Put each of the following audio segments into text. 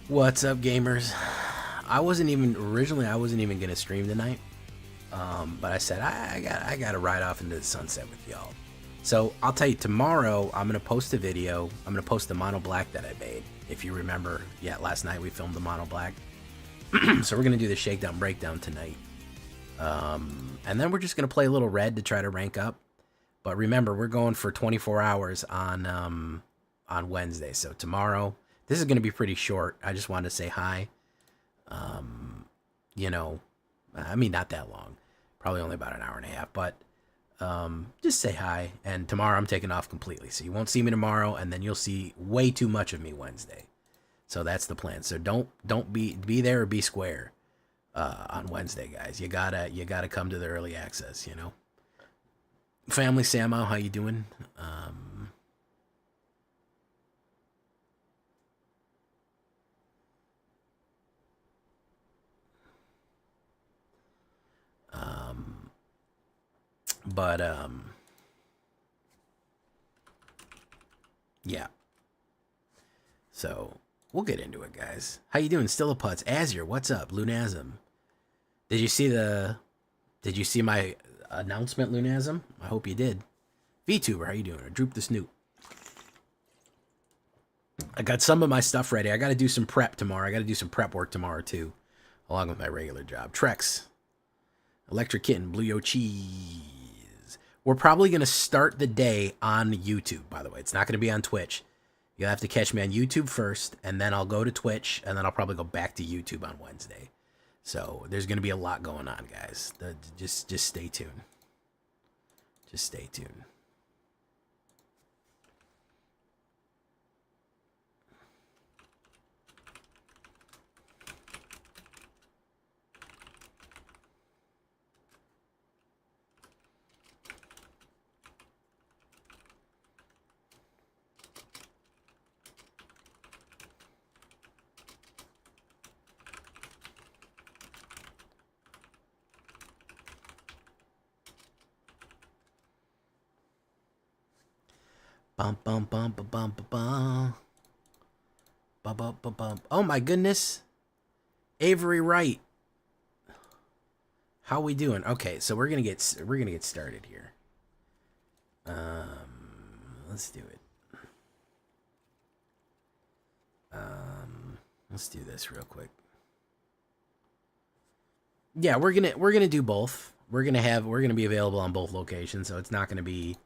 What's up, gamers? I wasn't even gonna stream tonight, but I said I gotta ride off into the sunset with y'all. So I'll tell you, tomorrow I'm gonna post a video. I'm gonna post the Mono Black that I made. If you remember, yeah, last night we filmed the Mono Black. So we're gonna do the shakedown breakdown tonight, and then we're just gonna play a little red to try to rank up. But remember, we're going for 24 hours on Wednesday. So tomorrow, this is gonna be pretty short. I just wanted to say hi. You know, I mean, not that long, probably only about an hour and a half, but just say hi. And tomorrow I'm taking off completely, so you won't see me tomorrow, and then you'll see way too much of me Wednesday. So that's the plan. So don't be there or be square on Wednesday, guys. You gotta come to the early access. Family Samo, how you doing? Um, but yeah. So we'll get into it, guys. How you doing, Stillaputs? Azure, what's up? Lunasm. Did you see the? Did you see my announcement, Lunasm? I hope you did. VTuber, how you doing? Droop the Snoot. I got some of my stuff ready. I got to do some prep tomorrow. I got to do some prep work tomorrow too, along with my regular job. Trex, Electric Kitten, Blue Yo Cheese. We're probably gonna start the day on YouTube. By the way, it's not gonna be on Twitch. You'll have to catch me on YouTube first, and then I'll go to Twitch, and then I'll probably go back to YouTube on Wednesday. So there's going to be a lot going on, guys. Just stay tuned. Just stay tuned. Bum bum bum bum bum bum bum. Bum bum bum bum. Oh my goodness, Avery Wright. How we doing? Okay, so we're gonna get started here. Let's do it. Let's do this real quick. Yeah, we're gonna do both. We're gonna be available on both locations, so it's not gonna be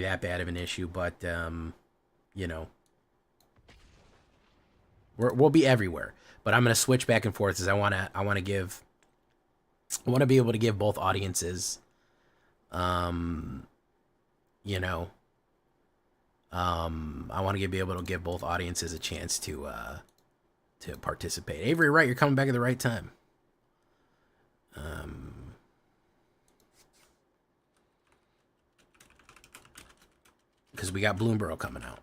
that bad of an issue. But you know, we'll be everywhere. But I'm gonna switch back and forth, as I wanna be able to give both audiences, um, you know, I want to be able to give both audiences a chance to participate. Avery Wright, you're coming back at the right time. Um, because we got Bloomborough coming out.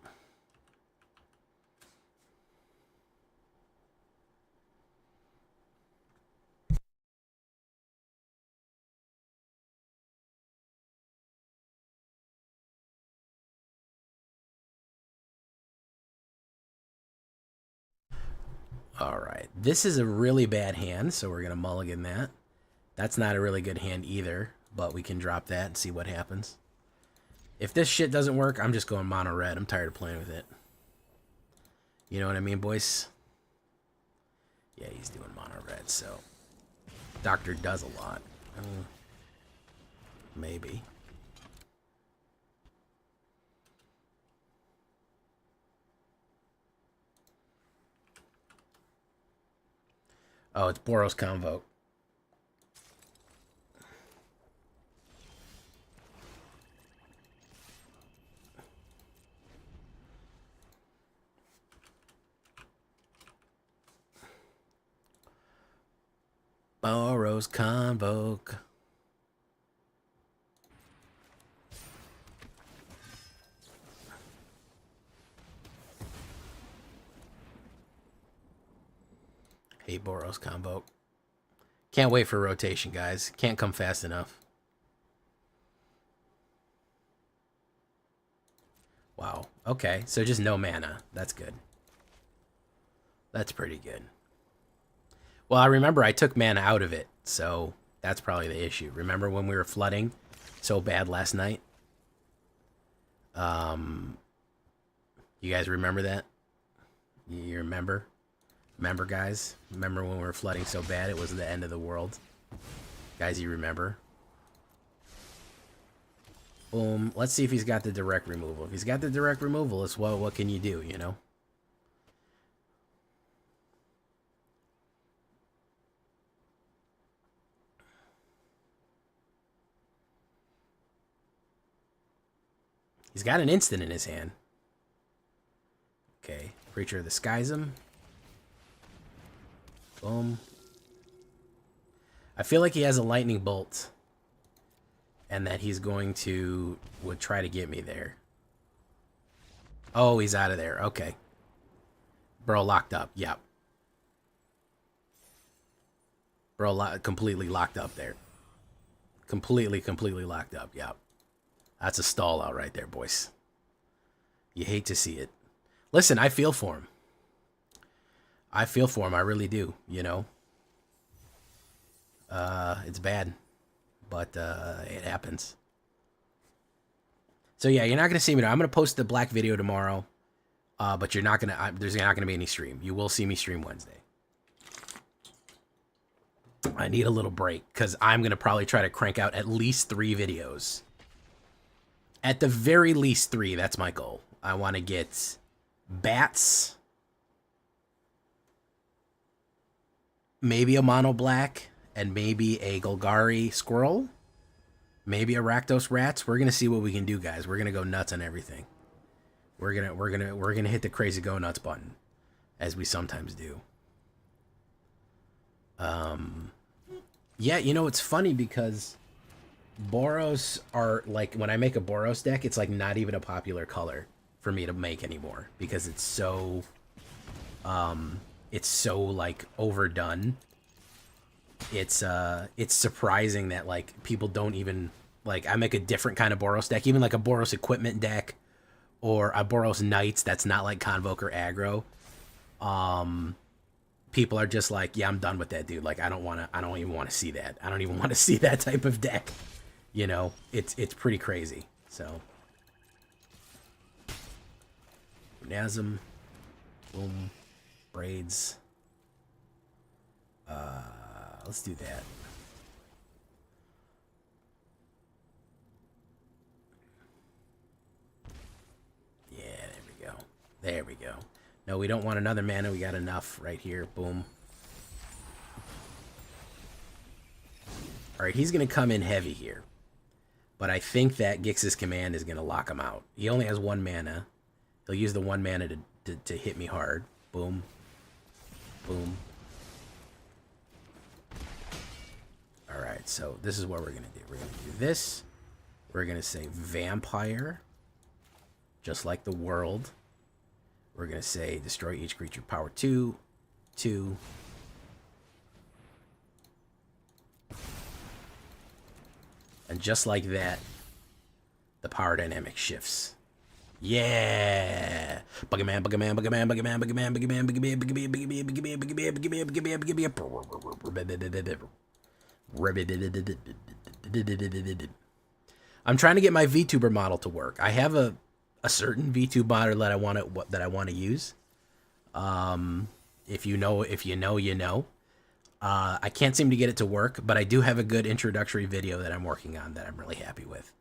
All right, this is a really bad hand, so we're gonna mulligan that. That's not a really good hand either, but we can drop that and see what happens. If this shit doesn't work, I'm just going mono red. I'm tired of playing with it. You know what I mean, boys? Yeah, he's doing mono red, so Doctor does a lot. Maybe. Oh, it's Boros Convoke. Boros Convoke. Hey, Boros Convoke. Can't wait for rotation, guys. Can't come fast enough. Wow. Okay, so just no mana. That's good. That's pretty good. Well, I remember I took mana out of it, so that's probably the issue. Remember when we were flooding so bad last night? You guys remember that? You remember? Remember, guys? Remember when we were flooding so bad it was the end of the world? Guys, you remember? Boom. Let's see if he's got the direct removal. If he's got the direct removal, it's what can you do, you know? He's got an instant in his hand. Okay. Creature of the Skies him. Boom. I feel like he has a lightning bolt. And that he's going to... would try to get me there. Oh, he's out of there. Okay. Bro locked up. Yep. Bro completely locked up there. Completely locked up. Yep. That's a stall out right there, boys. You hate to see it. Listen, I feel for him. I feel for him. I really do, you know. It's bad. But it happens. So yeah, you're not going to see me. I'm going to post the black video tomorrow. But you're not going to... there's not going to be any stream. You will see me stream Wednesday. I need a little break. Because I'm going to probably try to crank out at least 3 videos. At the very least 3. That's my goal. I want to get... bats. Maybe a mono black. And maybe a Golgari squirrel. Maybe a Rakdos rats. We're gonna see what we can do, guys. We're gonna go nuts on everything. We're gonna hit the crazy go nuts button, as we sometimes do. Yeah, you know it's funny because Boros are like, when I make a Boros deck, it's like not even a popular color for me to make anymore because it's so like overdone. It's surprising that like people don't even like, I make a different kind of Boros deck, even like a Boros equipment deck or a Boros Knights that's not like Convoke or aggro. People are just like, yeah, I'm done with that, dude. Like I don't even want to see that. I don't even want to see that type of deck. You know, it's pretty crazy. So Nazem, boom, braids. Let's do that. Yeah, there we go. There we go. No, we don't want another mana. We got enough right here. Boom. All right, he's going to come in heavy here. But I think that Gix's command is going to lock him out. He only has 1 mana. He'll use the 1 mana to hit me hard. Boom. Boom. Alright, so this is what we're going to do. We're going to do this. We're going to say Vampire. Just like the world. We're going to say destroy each creature power 2. 2. And just like that, the power dynamic shifts. Yeah! Buggerman, Buggerman, Buggerman, Buggerman, Buggerman, Buggerman, Buggerman, Buggerman, Buggerman, Buggerman, Buggerman, Buggerman, Buggerman, I'm trying to get my VTuber model to work. I have a certain VTube model that I want to use. If you know, you know. I can't seem to get it to work, but I do have a good introductory video that I'm working on that I'm really happy with.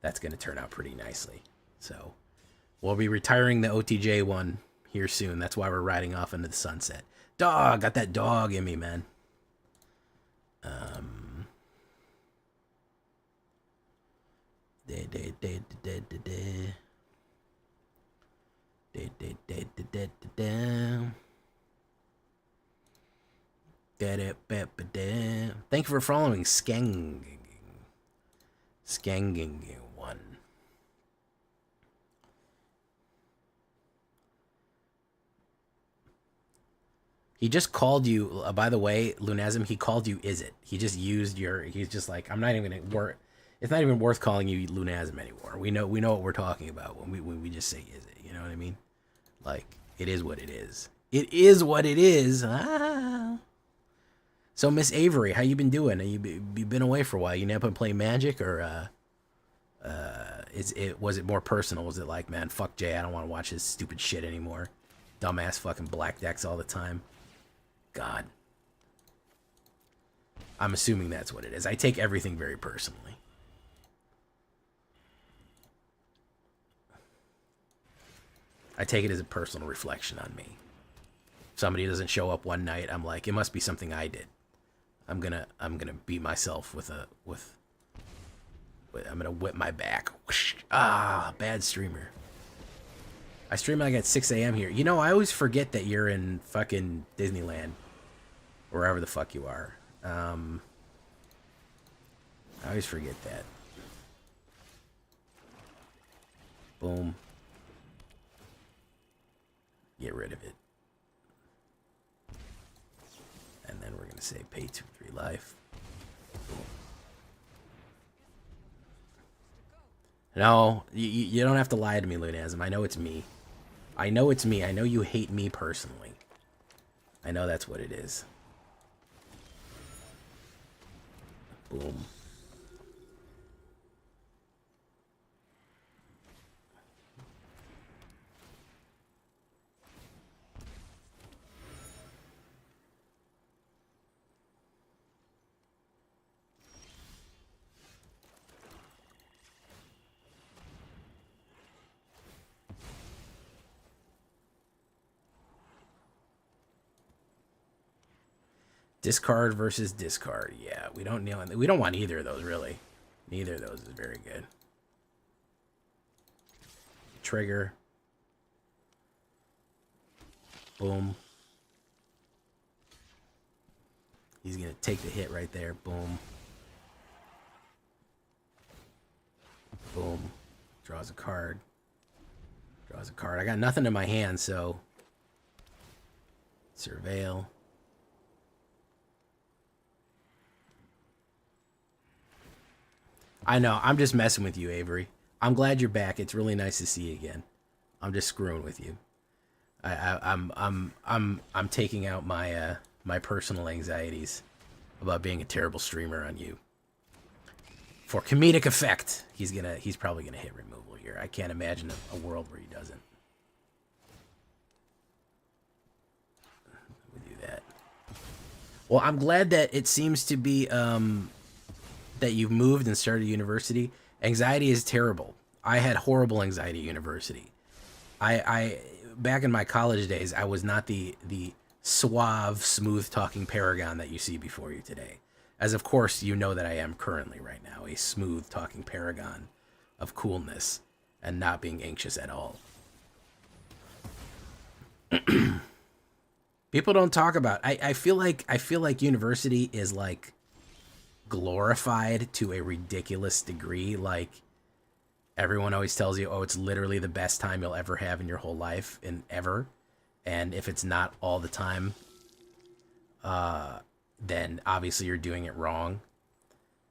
That's going to turn out pretty nicely. So we'll be retiring the OTJ one here soon. That's why we're riding off into the sunset. Dog, got that dog in me, man. Thank you for following Skanging one. He just called you, by the way, Lunazim, he called you Is It. He just used your, he's just like, I'm not even going to work. It's not even worth calling you Lunazim anymore. We know what we're talking about when we just say Is It. You know what I mean? Like, it is what it is. It is what it is. Ah. So Miss Avery, how you been doing? You been away for a while? You never been playing Magic, or was it more personal? Was it like, man, fuck Jay, I don't want to watch this stupid shit anymore. Dumbass fucking black decks all the time. God. I'm assuming that's what it is. I take everything very personally. I take it as a personal reflection on me. If somebody doesn't show up one night, I'm like, it must be something I did. I'm gonna beat myself I'm gonna whip my back. Ah, bad streamer. I stream like at 6 a.m. here. You know, I always forget that you're in fucking Disneyland. Wherever the fuck you are. I always forget that. Boom. Get rid of it. And then we're going to say pay 2-3 life. Boom. No, you don't have to lie to me, Lunasm. I know it's me. I know it's me. I know you hate me personally. I know that's what it is. Boom. Discard versus discard. Yeah, we don't want either of those, really. Neither of those is very good. Trigger. Boom. He's going to take the hit right there. Boom. Boom. Draws a card. Draws a card. I got nothing in my hand, so... Surveil. I know. I'm just messing with you, Avery. I'm glad you're back. It's really nice to see you again. I'm just screwing with you. I'm taking out my my personal anxieties about being a terrible streamer on you. For comedic effect, he's probably gonna hit removal here. I can't imagine a world where he doesn't. We do that. Well, I'm glad that it seems to be that you've moved and started university. Anxiety is terrible. I had horrible anxiety at university. I back in my college days, I was not the suave, smooth-talking paragon that you see before you today. As of course you know that I am currently right now, a smooth-talking paragon of coolness and not being anxious at all. People don't talk about. I feel like university is like glorified to a ridiculous degree. Like everyone always tells you, oh, it's literally the best time you'll ever have in your whole life and ever. And if it's not all the time, then obviously you're doing it wrong.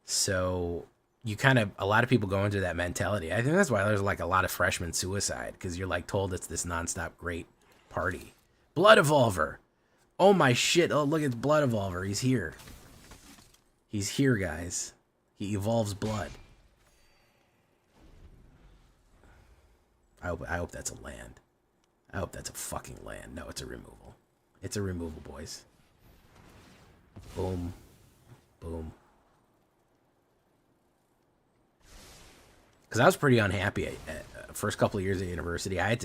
So a lot of people go into that mentality. I think that's why there's like a lot of freshman suicide, because you're like told it's this nonstop great party. Blood Evolver. Oh my shit. Oh, look, it's Blood Evolver. He's here. He's here, guys. He evolves blood. I hope that's a land. I hope that's a fucking land. No, it's a removal. It's a removal, boys. Boom. Boom. Because I was pretty unhappy at first couple of years at university. I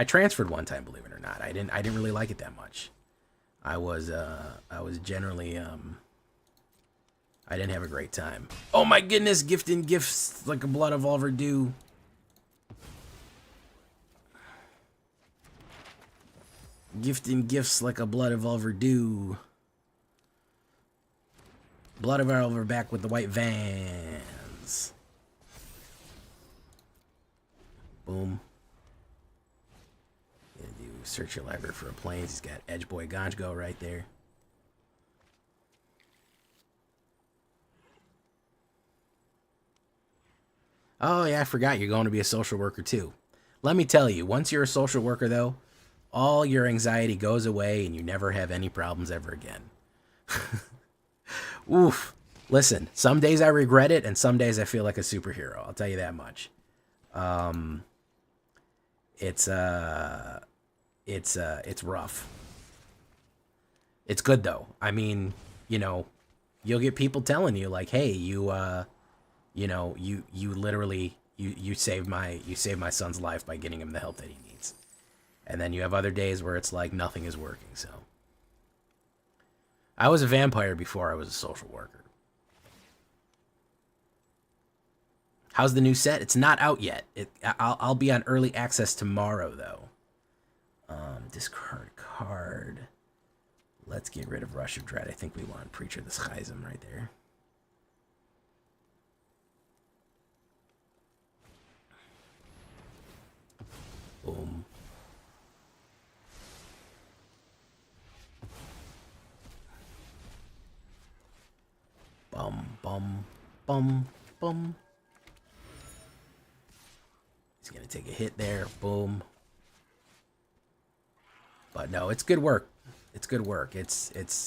transferred one time, believe it or not. I didn't really like it that much. I was generally I didn't have a great time. Oh my goodness, gifting gifts like a Blood Evolver do. Gifting gifts like a Blood Evolver do. Blood Evolver back with the white Vans. Boom. Gonna do search your library for a planes. He's got Edge Boy Ganjgo right there. Oh, yeah, I forgot you're going to be a social worker, too. Let me tell you, once you're a social worker, though, all your anxiety goes away and you never have any problems ever again. Oof. Listen, some days I regret it and some days I feel like a superhero. I'll tell you that much. It's rough. It's good though. I mean, you know, you'll get people telling you like, "Hey, you literally you saved my son's life by getting him the help that he needs." And then you have other days where it's like nothing is working. So I was a vampire before I was a social worker. How's the new set? It's not out yet. I'll be on early access tomorrow though. Discard card. Let's get rid of Rush of Dread. I think we want Preacher the Schism right there. Boom. Bum, bum, bum, bum. He's going to take a hit there. Boom. But no, it's good work. It's good work.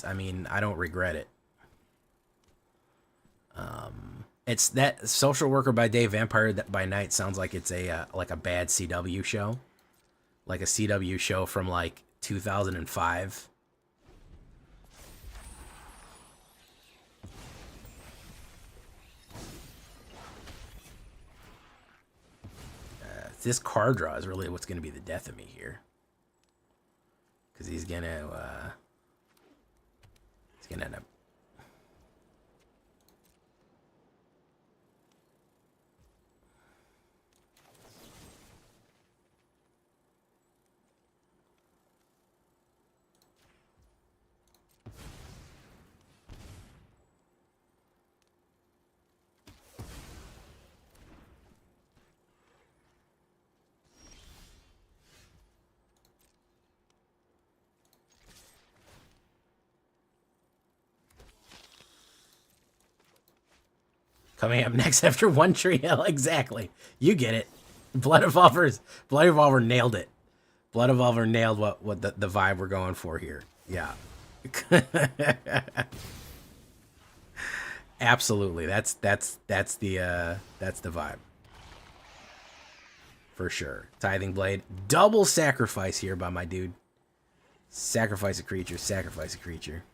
I mean, I don't regret it. It's that Social Worker by Day, Vampire by Night sounds like it's a bad CW show. Like a CW show from like 2005. This card draw is really what's going to be the death of me here. Because he's going to end up. Coming up next after One Tree Hill. Exactly. You get it. Blood Evolver nailed it. Blood Evolver nailed what the vibe we're going for here. Yeah. Absolutely. That's the vibe. For sure. Tithing Blade. Double sacrifice here by my dude. Sacrifice a creature, sacrifice a creature.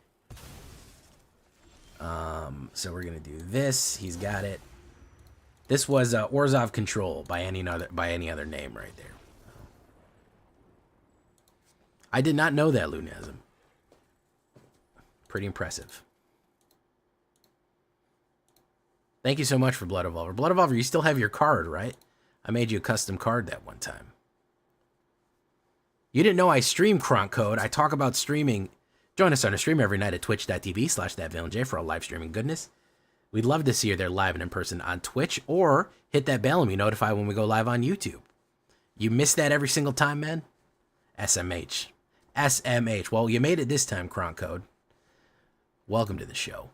So we're gonna do this. He's got it. This was Orzhov Control by any other name right there. I did not know that, Lunasm. Pretty impressive. Thank you so much for Blood Evolver. Blood Evolver, you still have your card, right? I made you a custom card that one time. You didn't know I stream Kronk Code. I talk about streaming. Join us on a stream every night at twitch.tv/thatvillainj for all live streaming goodness. We'd love to see you there live and in person on Twitch, or hit that bell and be notified when we go live on YouTube. You miss that every single time, man? SMH. SMH. Well, you made it this time, Kronk Code. Welcome to the show.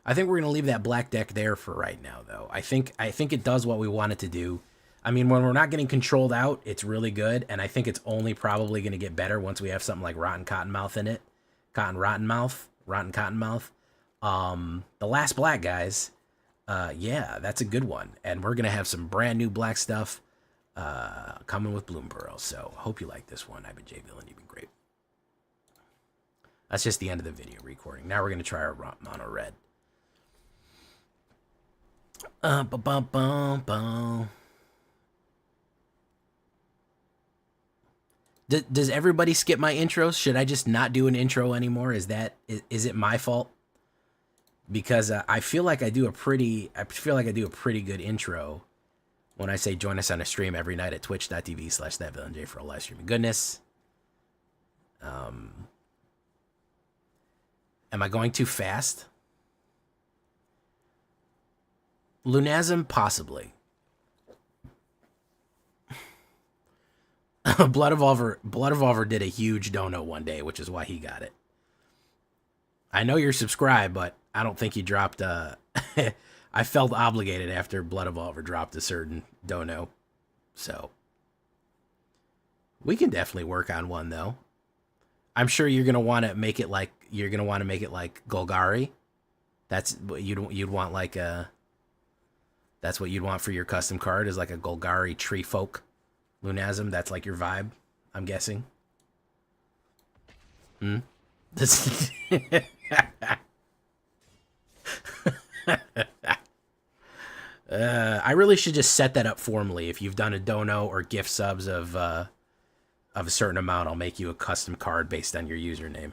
I think we're going to leave that black deck there for right now, though. I think it does what we want it to do. I mean, when we're not getting controlled out, it's really good, and I think it's only probably going to get better once we have something like Rotten Cottonmouth in it. Rotten Cottonmouth. The last black, guys. Yeah, that's a good one. And we're going to have some brand new black stuff coming with Bloomburrow. So, hope you like this one. I've been Jay Villain. You've been great. That's just the end of the video recording. Now we're going to try our mono red. Does everybody skip my intros? Should I just not do an intro anymore? Is it my fault? Because I feel like I do a pretty good intro when I say join us on a stream every night at twitch.tv/thatvillainj for all live streaming goodness. Am I going too fast? Lunasm, possibly. Blood Evolver did a huge dono one day, which is why he got it. I know you're subscribed, but I don't think he dropped I felt obligated after Blood Evolver dropped a certain dono. So, We can definitely work on one though. I'm sure you're gonna want to make it like Golgari. That's what you'd want like a. That's what you'd want for your custom card is like a Golgari Tree Folk Lunazim. That's like your vibe, I'm guessing. This. I really should just set that up formally. If you've done a dono or gift subs of a certain amount, I'll make you a custom card based on your username.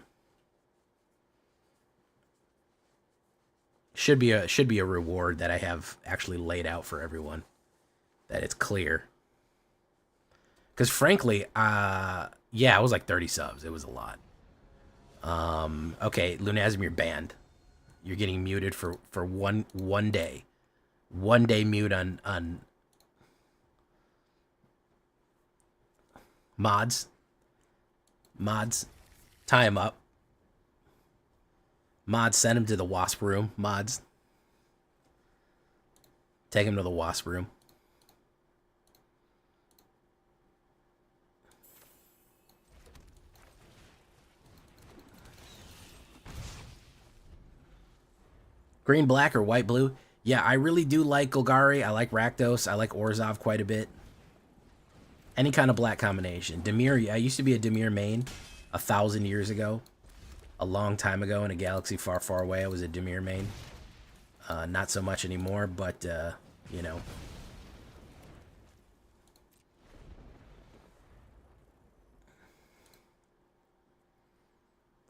Should be a reward that I have actually laid out for everyone, that it's clear. Because frankly, yeah, it was like 30 subs. It was a lot. Okay, Lunazim, you're banned. You're getting muted for one day. 1 day mute on mods. Tie him up. Mods, send him to the wasp room. Mods. Take him to the wasp room. Green, black, or white, blue? Yeah, I really do like Golgari. I like Rakdos. I like Orzhov quite a bit. Any kind of black combination. Dimir, I used to be a Dimir main 1,000 years ago. A long time ago in a galaxy far, far away, I was a Dimir main. Not so much anymore, but, you know.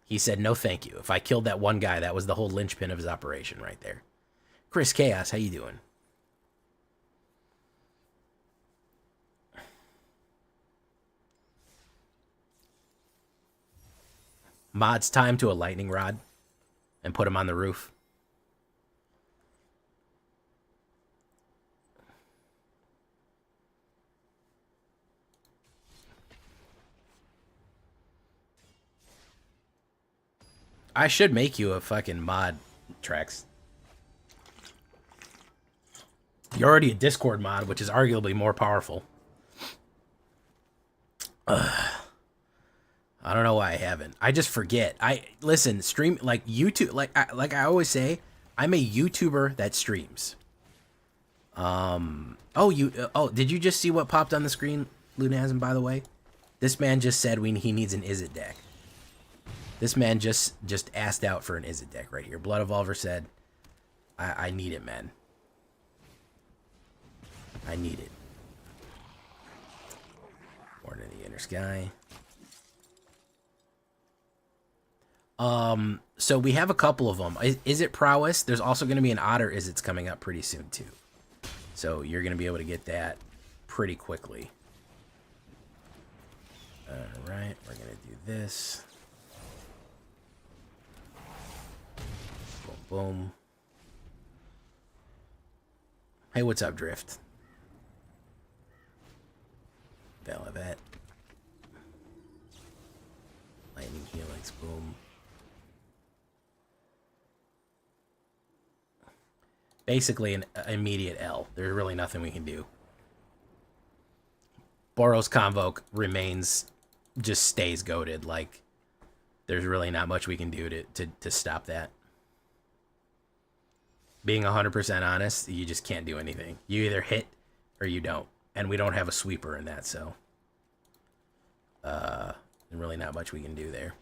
He said, no thank you. If I killed that one guy, that was the whole linchpin of his operation right there. Chris Chaos, how you doing? Mods time to a lightning rod and put him on the roof. I should make you a fucking mod, Trex. You're already a Discord mod, which is arguably more powerful. I don't know why I haven't. I just forget. Listen, stream like YouTube. Like I always say, I'm a YouTuber that streams. Oh, did you just see what popped on the screen, Lunazim? By the way, this man just said he needs an Izzet deck. This man just asked out for an Izzet deck right here. Blood Evolver said, I need it, man. I need it. Born in the Inner Sky. So we have a couple of them. Izzet Prowess. There's also going to be an Otter Izzets coming up pretty soon, too. So you're going to be able to get that pretty quickly. Alright, we're going to do this. Boom, boom. Hey, what's up, Drift? Valavet. Lightning Helix, boom. Basically an immediate L. There's really nothing we can do. Boros Convoke just stays goated. Like, there's really not much we can do to stop that. Being 100% honest, you just can't do anything. You either hit or you don't. And we don't have a sweeper in that, so there's really not much we can do there.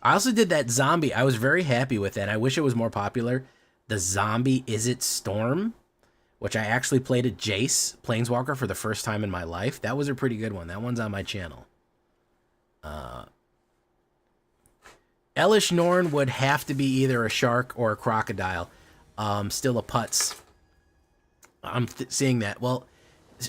I also did that zombie. I was very happy with that. I wish it was more popular. The zombie Izzet Storm, which I actually played at Jace Planeswalker for the first time in my life. That was a pretty good one. That one's on my channel. Elesh Norn would have to be either a shark or a crocodile. Still a putz. I'm seeing that. Well,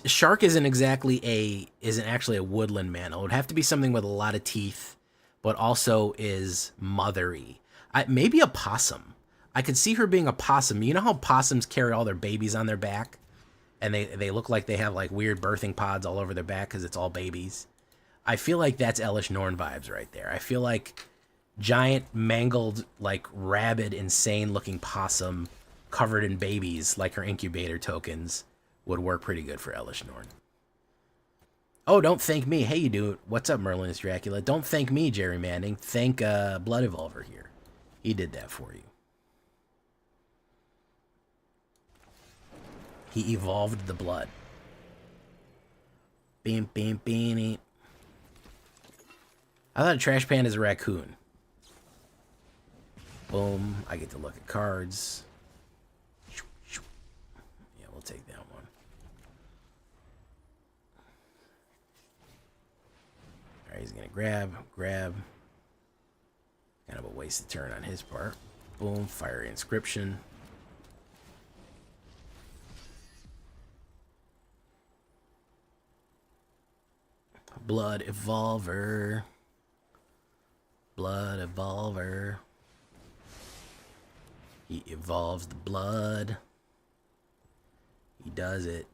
shark isn't actually a woodland mana. It would have to be something with a lot of teeth, but also is mothery. Maybe a possum. I could see her being a possum. You know how possums carry all their babies on their back? And they look like they have like weird birthing pods all over their back because it's all babies. I feel like that's Elesh Norn vibes right there. I feel like giant, mangled, like rabid, insane looking possum covered in babies like her incubator tokens would work pretty good for Elesh Norn. Oh, don't thank me. Hey, you do it. What's up, Merlin is Dracula? Don't thank me, Jerry Manning. Thank Blood Evolver here. He did that for you. He evolved the blood. Beam, beam, beanie. I thought a trash pan is a raccoon. Boom. I get to look at cards. Yeah, we'll take that one. Alright, he's gonna grab. Kind of a wasted turn on his part. Boom. Fiery Inscription. Blood Evolver. Blood Evolver. He evolves the blood. He does it.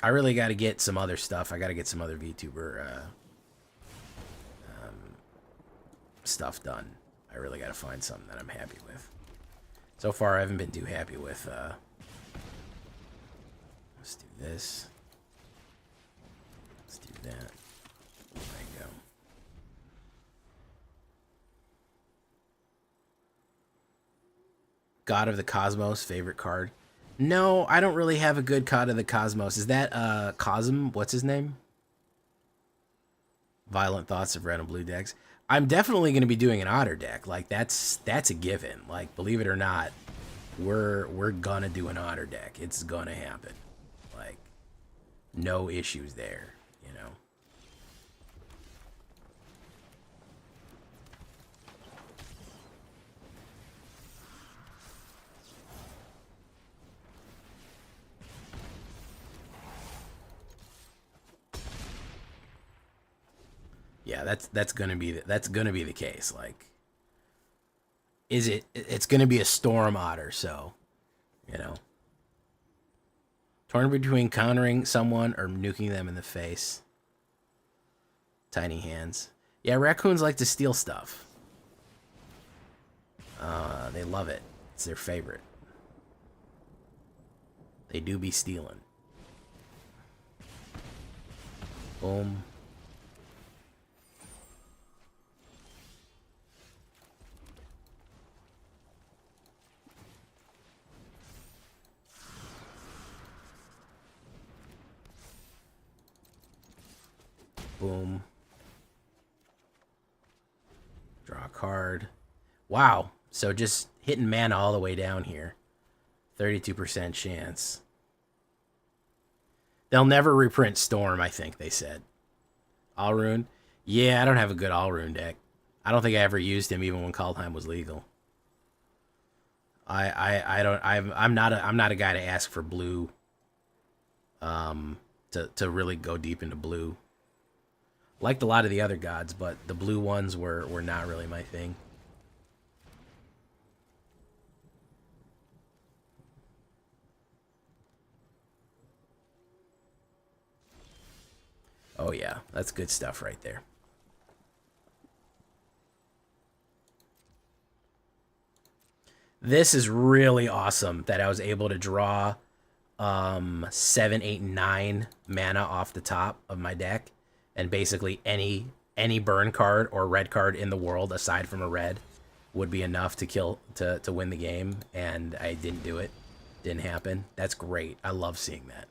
I really got to get some other stuff. I got to get some other VTuber stuff done. I really got to find something that I'm happy with. So far, I haven't been too happy with... let's do this. Let's do that. There you go. God of the Cosmos, favorite card. No, I don't really have a good God of the Cosmos. Is that Cosm? What's his name? Violent Thoughts of Red and Blue decks. I'm definitely going to be doing an Otter deck. Like that's a given. Like believe it or not, we're gonna do an Otter deck. It's gonna happen. Like no issues there, you know. Yeah, that's gonna be the case. Like, it's gonna be a Storm Otter, so you know. Torn between countering someone or nuking them in the face. Tiny hands. Yeah, raccoons like to steal stuff. They love it. It's their favorite. They do be stealing. Boom. Boom. Draw a card. Wow. So just hitting mana all the way down here. 32% chance. They'll never reprint Storm, I think they said. Alrune? Yeah, I don't have a good Alrune deck. I don't think I ever used him even when Kaldheim was legal. I'm not a guy to ask for blue. To really go deep into blue. Liked a lot of the other gods, but the blue ones were not really my thing. Oh yeah, that's good stuff right there. This is really awesome that I was able to draw 7, 8, 9 mana off the top of my deck, and basically any burn card or red card in the world aside from a red would be enough to win the game, and I didn't do it. Didn't happen. That's great. I love seeing that.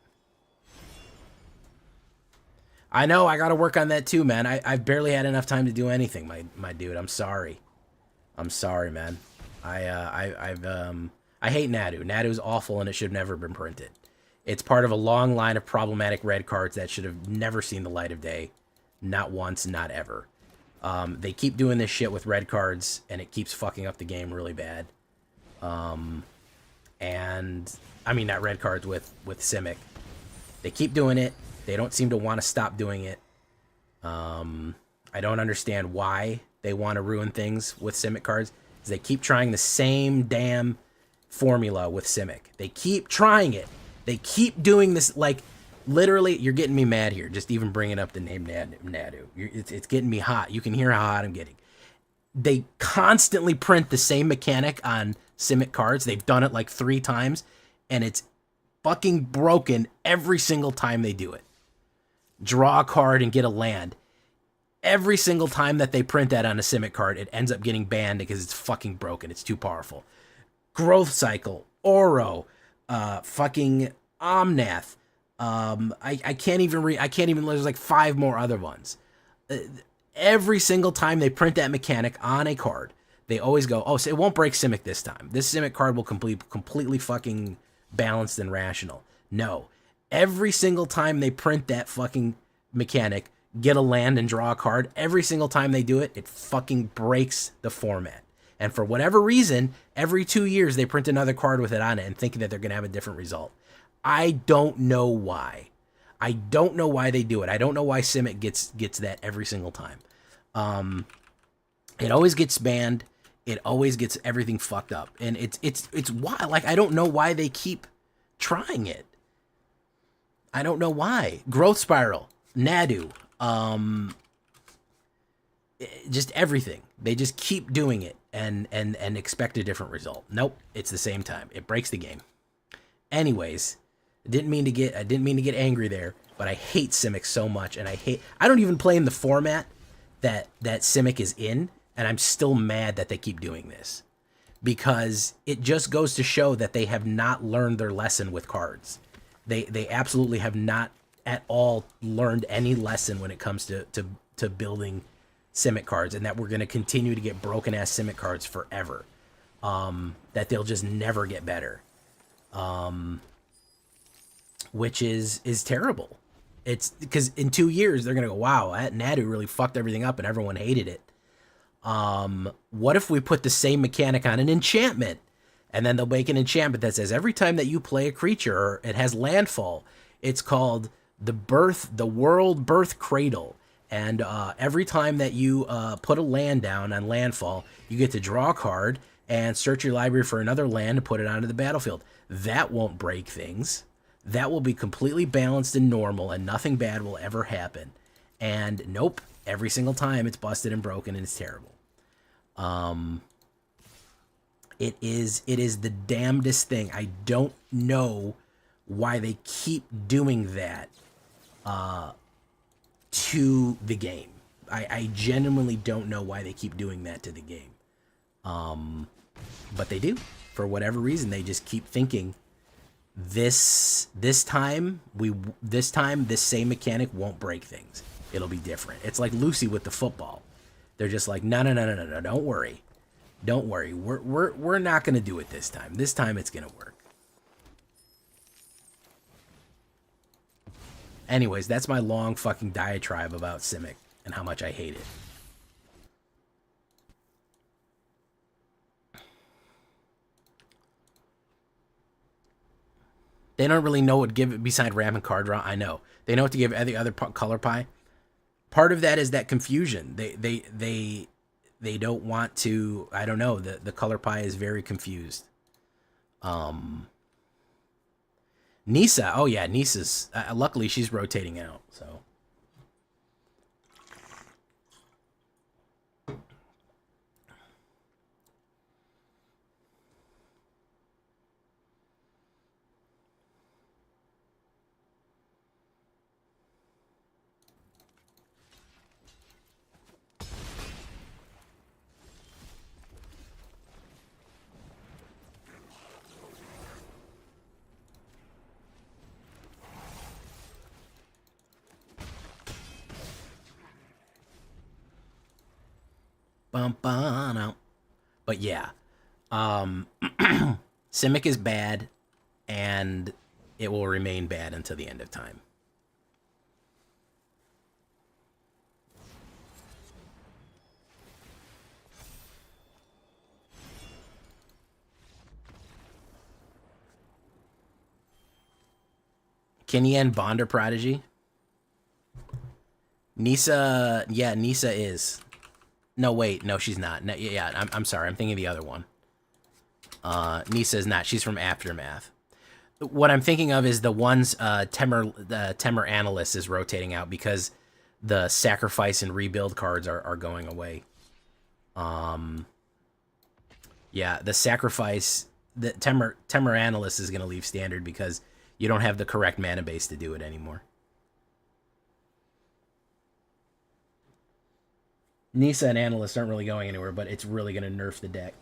I know, I gotta work on that too, man. I've barely had enough time to do anything, my dude. I'm sorry. I'm sorry, man. I hate Nadu. Nadu's awful and it should have never been printed. It's part of a long line of problematic red cards that should have never seen the light of day. Not once, not ever. They keep doing this shit with red cards and it keeps fucking up the game really bad. And I mean not red cards with Simic. They keep doing it. They don't seem to want to stop doing it. I don't understand why they want to ruin things with Simic cards. They keep trying the same damn formula with Simic. They keep trying it. They keep doing this. Like, literally, you're getting me mad here. Just even bringing up the name Nadu. It's getting me hot. You can hear how hot I'm getting. They constantly print the same mechanic on Simic cards. They've done it like 3 times, and it's fucking broken every single time they do it. Draw a card and get a land. Every single time that they print that on a Simic card, it ends up getting banned because it's fucking broken. It's too powerful. Growth Cycle, Oro, fucking Omnath. I can't even read. I can't even. There's like 5 more other ones. Every single time they print that mechanic on a card, they always go, "Oh, so it won't break Simic this time. This Simic card will completely fucking balanced and rational." No, every single time they print that fucking mechanic, get a land and draw a card. Every single time they do it, it fucking breaks the format. And for whatever reason, every 2 years they print another card with it on it and thinking that they're gonna have a different result. I don't know why. I don't know why they do it. I don't know why Simic gets that every single time. It always gets banned. It always gets everything fucked up. And it's why, like, I don't know why they keep trying it. I don't know why. Growth Spiral, Nadu, just everything. They just keep doing it and expect a different result. Nope, it's the same time. It breaks the game. Anyways, I didn't mean to get angry there, but I hate Simic so much, and I don't even play in the format that Simic is in, and I'm still mad that they keep doing this, because it just goes to show that they have not learned their lesson with cards. They absolutely have not at all learned any lesson when it comes to building Simic cards, and that we're going to continue to get broken ass Simic cards forever. That they'll just never get better. Which is terrible. It's because in 2 years they're gonna go, wow, that Nadu really fucked everything up and everyone hated it. What if we put the same mechanic on an enchantment, and then they'll make an enchantment that says every time that you play a creature or it has landfall, it's called the World Birth Cradle, and every time that you put a land down on landfall, you get to draw a card and search your library for another land to put it onto the battlefield. That won't break things. That will be completely balanced and normal, and nothing bad will ever happen. And nope, every single time it's busted and broken, and it's terrible. It is the damnedest thing. I don't know why they keep doing that to the game. I genuinely don't know why they keep doing that to the game. But they do. For whatever reason, they just keep thinking this time this same mechanic won't break things. It'll be different. It's like Lucy with the football. They're just like, no, don't worry. We're not gonna do it this time. This time it's gonna work. Anyways, that's my long fucking diatribe about Simic and how much I hate it. They don't really know what to give it beside ramp and card draw. I know. They know what to give every other color pie. Part of that is that confusion. They don't want to. I don't know. The color pie is very confused. Nisa. Oh yeah, Nisa's. Luckily, she's rotating out. So. But yeah, Simic is bad, and it will remain bad until the end of time. Can you end Bonder Prodigy? Nisa, yeah, Nisa is. No, wait, no, she's not. No, yeah, I'm sorry, I'm thinking of the other one. Nisa is not. She's from Aftermath. What I'm thinking of is the ones Temur Analyst is rotating out because the sacrifice and rebuild cards are going away. Yeah, the sacrifice, the Temur Analyst is going to leave standard because You don't have the correct mana base to do it anymore. Nisa and Analyst aren't really going anywhere, but it's really going to nerf the deck.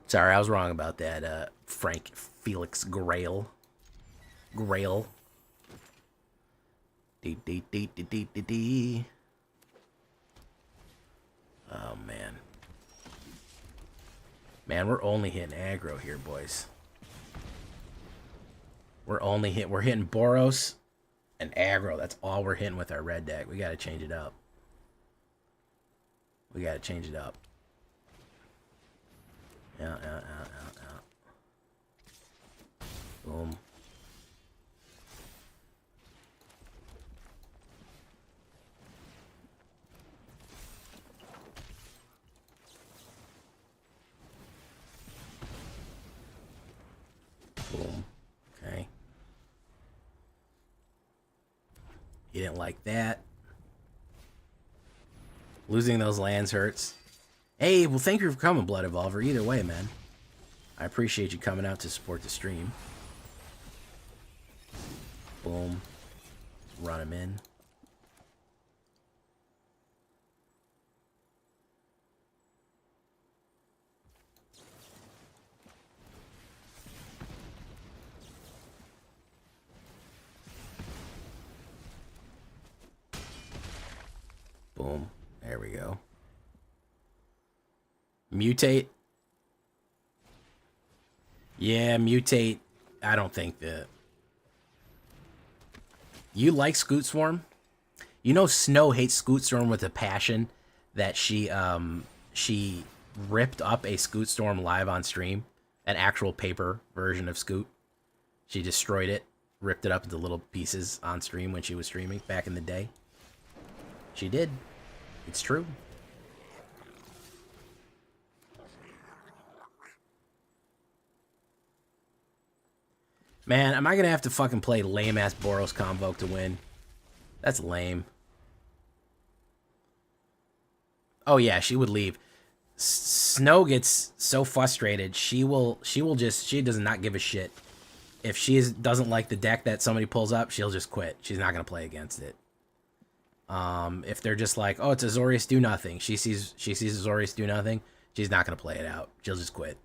Sorry, I was wrong about that. Frank Felix Grail. Grail. Dee. Oh, man. Man, we're only hitting aggro here, boys. We're hitting Boros and aggro. That's all we're hitting with our red deck. We gotta change it up. Yeah. Boom. Boom. Okay. You didn't like that. Losing those lands hurts. Hey, well, thank you for coming, Blood Evolver. Either way, man. I appreciate you coming out to support the stream. Boom. Run him in. Boom. There we go. Mutate. Yeah, mutate. I don't think that. You like Scoot Swarm? You know Snow hates Scoot Storm with a passion that she ripped up a Scoot Storm live on stream, an actual paper version of Scoot. She destroyed it, ripped it up into little pieces on stream when she was streaming back in the day. She did. It's true. Man, am I gonna have to fucking play lame-ass Boros Convoke to win? That's lame. Oh yeah, she would leave. Snow gets so frustrated, she does not give a shit. If she doesn't like the deck that somebody pulls up, she'll just quit. She's not gonna play against it. If they're just like, oh, it's Azorius do nothing. She sees Azorius do nothing. She's not gonna play it out. She'll just quit.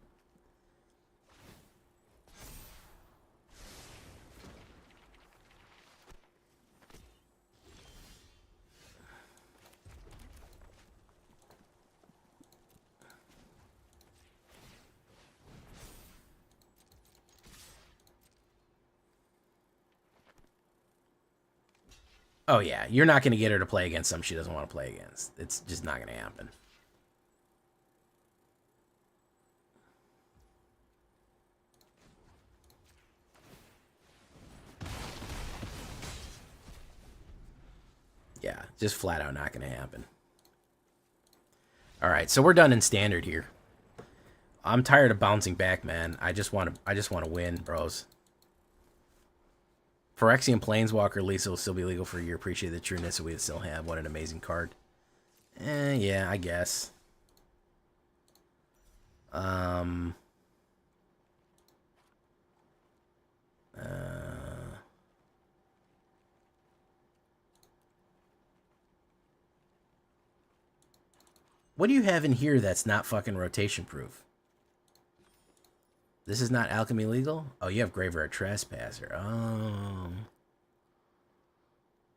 Oh yeah, you're not gonna get her to play against something she doesn't want to play against. It's just not gonna happen. Yeah, just flat out not gonna happen. All right, so we're done in standard here. I'm tired of bouncing back, man. I just want to win, bros. Phyrexian Planeswalker Lisa will still be legal for a year. Appreciate the trueness that we still have. What an amazing card. Yeah, I guess. What do you have in here that's not fucking rotation proof? This is not alchemy legal? Oh, you have Graveyard Trespasser. Oh.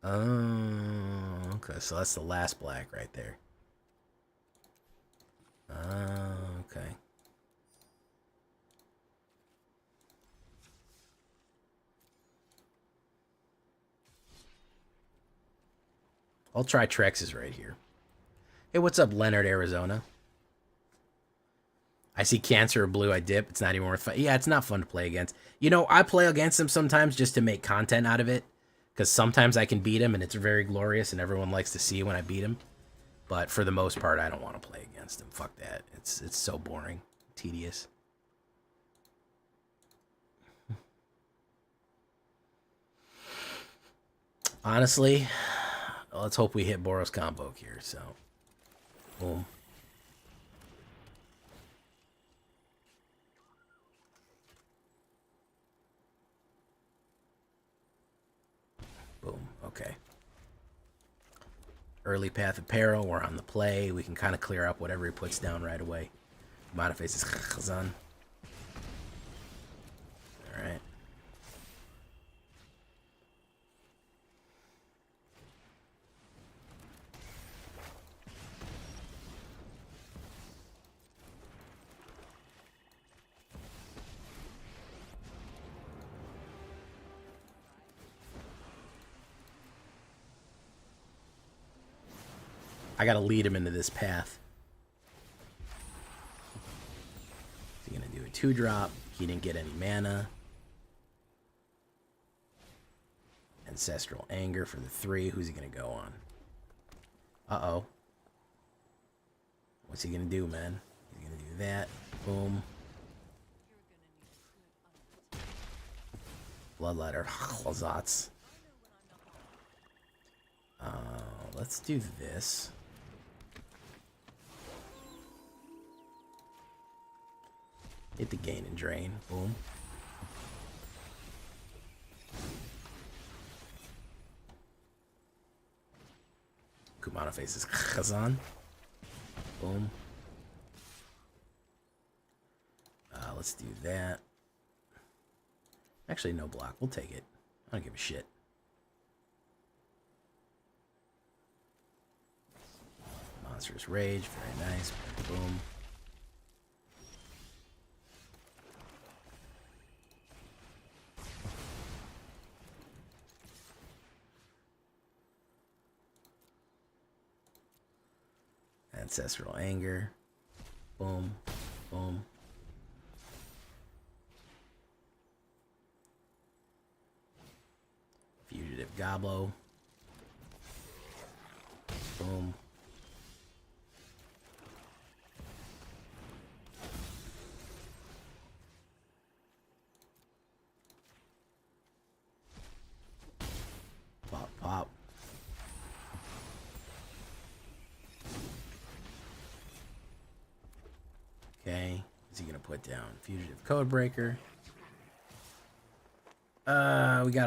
Oh, okay, so that's the last black right there. Oh, okay. I'll try Trex's right here. Hey, what's up, Leonard, Arizona? I see Cancer or Blue, I dip. It's not even worth fun. Yeah, it's not fun to play against. You know, I play against him sometimes just to make content out of it. Because sometimes I can beat him and it's very glorious and everyone likes to see when I beat him. But for the most part, I don't want to play against him. Fuck that. It's so boring. Tedious. Honestly, let's hope we hit Boros Convoke here, so. Boom. Okay. Early Path of Peril, we're on the play. We can kind of clear up whatever he puts down right away. Modifaces Khazan. Alright. I gotta lead him into this path. Is he gonna do a 2-drop? He didn't get any mana. Ancestral Anger for the 3. Who's he gonna go on? Uh-oh. What's he gonna do, man? He's gonna do that. Boom. Bloodletter. Lazats. Let's do this. Hit the gain and drain. Boom. Kumano faces Khazan. Boom. Let's do that. Actually, no block. We'll take it. I don't give a shit. Monstrous Rage. Very nice. Boom. Ancestral Anger. Boom. Boom. Fugitive Goblo. Boom. Pop, pop. Okay. Is he gonna put down Fugitive Codebreaker?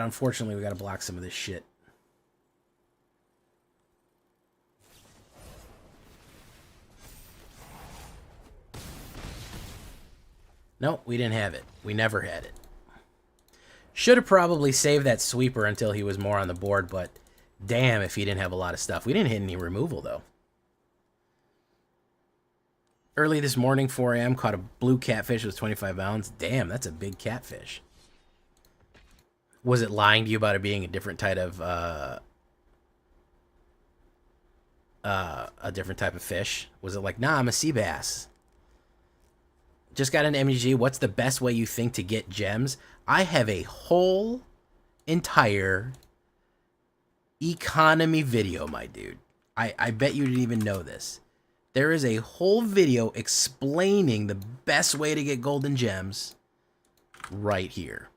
Unfortunately, we gotta block some of this shit. Nope, we didn't have it. We never had it. Should have probably saved that sweeper until he was more on the board, but damn if he didn't have a lot of stuff. We didn't hit any removal, though. Early this morning, 4 a.m., caught a blue catfish. It was 25 pounds. Damn, that's a big catfish. Was it lying to you about it being a different type of a different type of fish? Was it like, nah, I'm a sea bass? Just got an MGG. What's the best way you think to get gems? I have a whole entire economy video, my dude. I bet you didn't even know this. There is a whole video explaining the best way to get golden gems right here.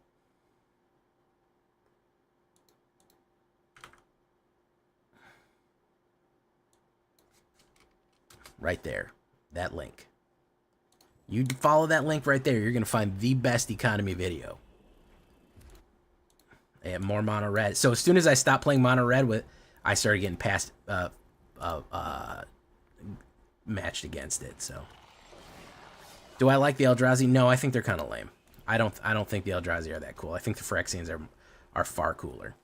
Right there. That link. You follow that link right there, you're going to find the best economy video. They have more mono red. So as soon as I stopped playing mono red, I started getting past matched against it. So, do I like the Eldrazi? No, I think they're kind of lame. I don't think the Eldrazi are that cool. I think the Phyrexians are far cooler.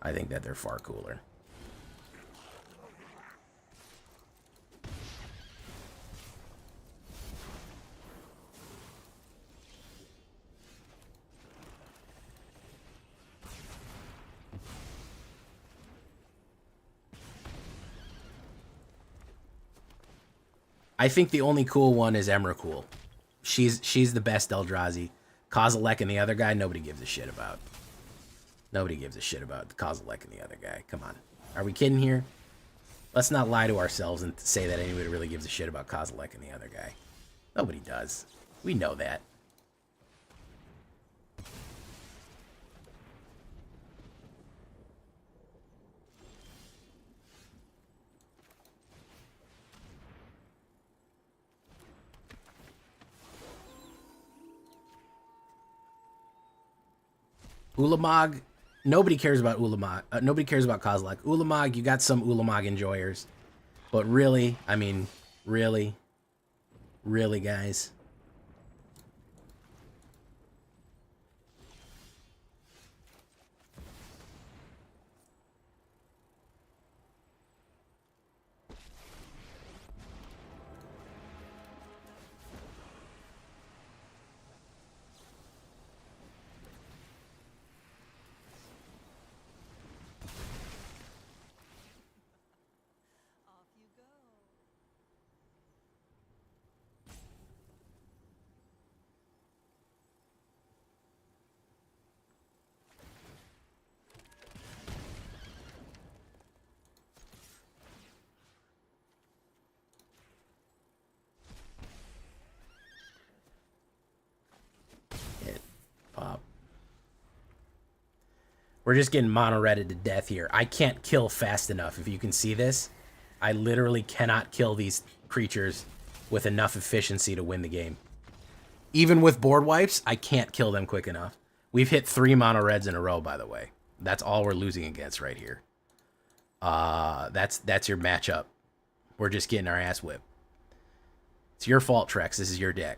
I think that they're far cooler. I think the only cool one is Emrakul. She's the best Eldrazi. Kozilek and the other guy, nobody gives a shit about. Nobody gives a shit about Kozilek and the other guy. Come on. Are we kidding here? Let's not lie to ourselves and say that anybody really gives a shit about Kozilek and the other guy. Nobody does. We know that. Ulamog, nobody cares about Ulamog. Nobody cares about Kozilek. Ulamog, you got some Ulamog enjoyers. But really, I mean, really, guys. Pop. We're just getting mono-redded to death here. I can't kill fast enough, if you can see this. I literally cannot kill these creatures with enough efficiency to win the game. Even with board wipes, I can't kill them quick enough. We've hit 3 mono-reds in a row, by the way. That's all we're losing against right here. That's your matchup. We're just getting our ass whipped. It's your fault, Trex. This is your deck.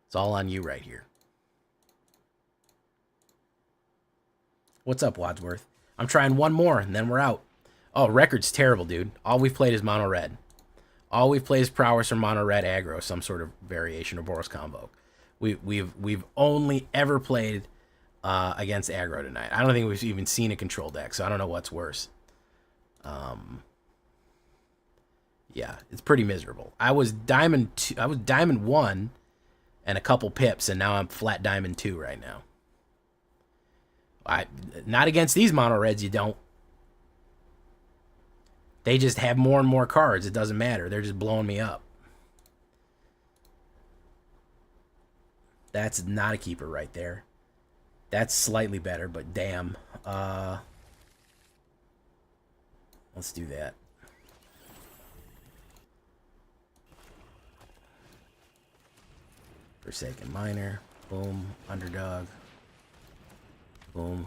It's all on you right here. What's up, Wadsworth? I'm trying one more, and then we're out. Oh, record's terrible, dude. All we've played is mono red. All we've played is prowess or mono red aggro, some sort of variation of Boros Convoke. We've only ever played against aggro tonight. I don't think we've even seen a control deck, so I don't know what's worse. Yeah, it's pretty miserable. I was diamond 1 and a couple pips, and now I'm flat diamond 2 right now. Not against these mono reds, you don't. They just have more and more cards. It doesn't matter. They're just blowing me up. That's not a keeper right there. That's slightly better, but damn. Let's do that. Forsaken Miner. Boom. Underdog. Boom.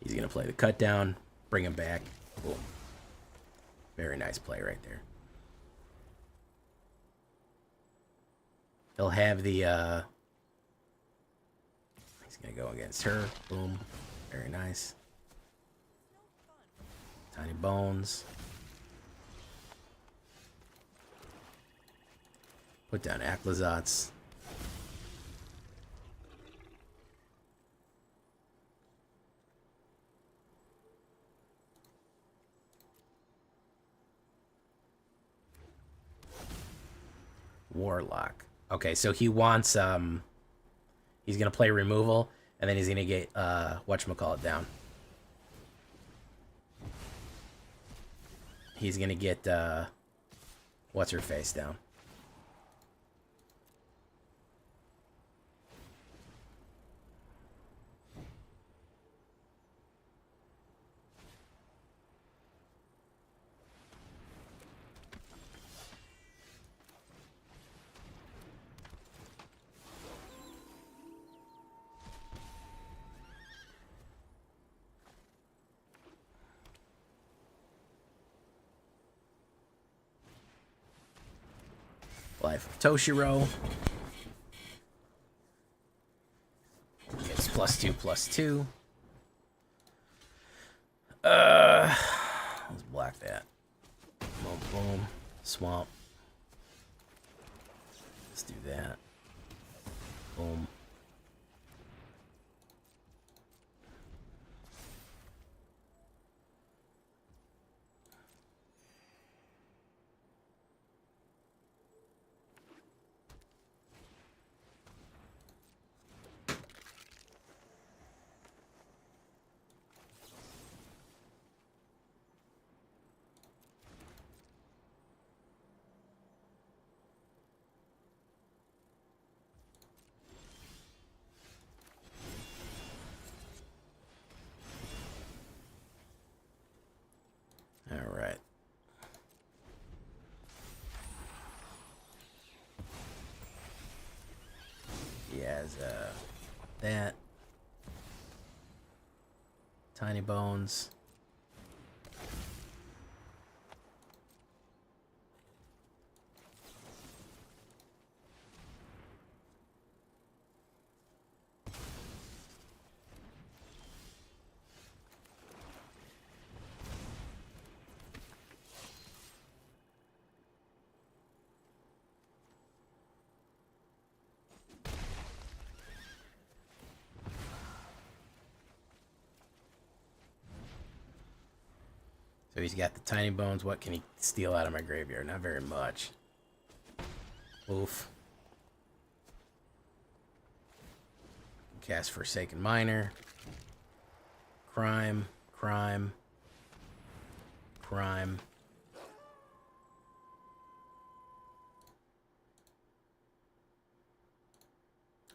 He's going to play the cut down, bring him back. Boom. Very nice play right there. He'll have the, he's going to go against her. Boom. Very nice. Tiny Bones. Put down Aclazotz. Warlock. Okay, so he wants he's gonna play removal, and then he's gonna get whatchamacallit down. He's gonna get what's her face down. Life of Toshiro. It's +2/+2. Let's block that. Boom, boom. Swamp. Let's do that. Boom. has that. Tiny Bones. So he's got the Tiny Bones. What can he steal out of my graveyard? Not very much. Oof. Cast Forsaken Miner. Crime. Crime. Crime.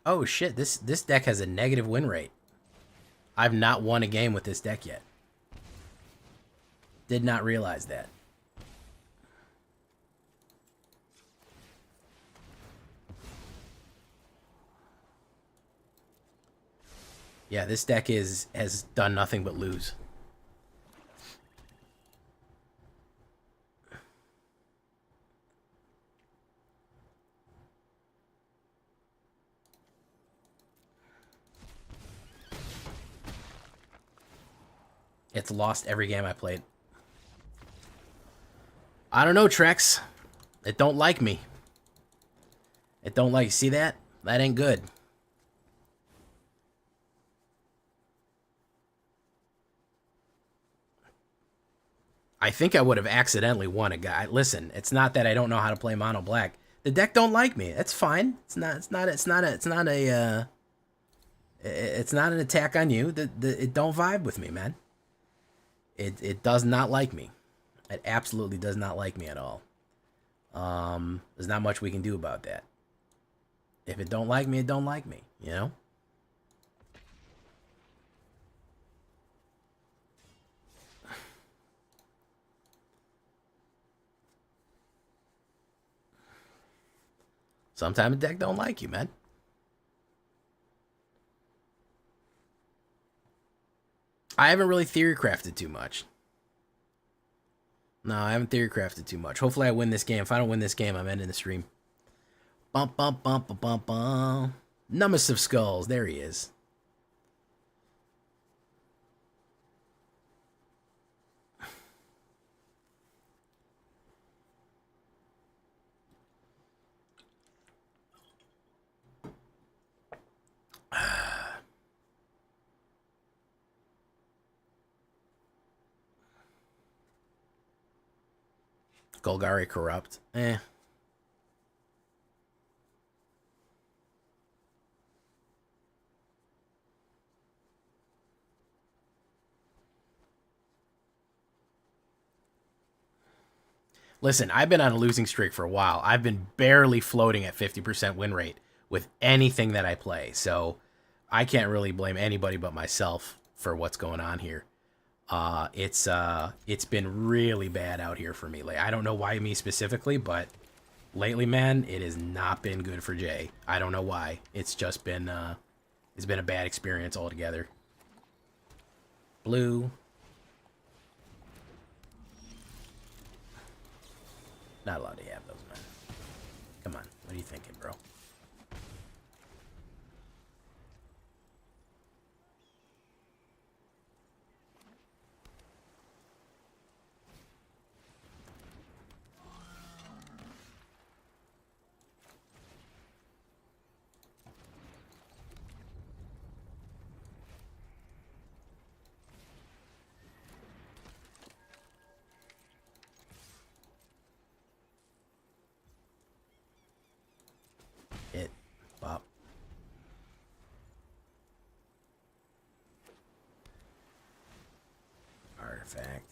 Oh shit, this deck has a negative win rate. I've not won a game with this deck yet. Did not realize that. Yeah, this deck has done nothing but lose. It's lost every game I played. I don't know, Trex. It don't like me. It don't like... See that? That ain't good. I think I would have accidentally won a guy. Listen, it's not that I don't know how to play mono black. The deck don't like me. It's fine. It's not an attack on you. It don't vibe with me, man. It does not like me. It absolutely does not like me at all. There's not much we can do about that. If it don't like me, it don't like me, you know? Sometimes a deck don't like you, man. I haven't really theory crafted too much. No, I haven't theory crafted too much. Hopefully I win this game. If I don't win this game, I'm ending the stream. Bump, bump, bump, bump, bump, bump. Numbers of Skulls. There he is. Golgari Corrupt. Eh. Listen, I've been on a losing streak for a while. I've been barely floating at 50% win rate with anything that I play. So I can't really blame anybody but myself for what's going on here. It's been really bad out here for me. Like, I don't know why me specifically, but lately, man, it has not been good for Jay. I don't know why. It's just been it's been a bad experience altogether. Blue. Not allowed to have those, man. Come on. What are you thinking, bro? Hit. Bop. Artifact.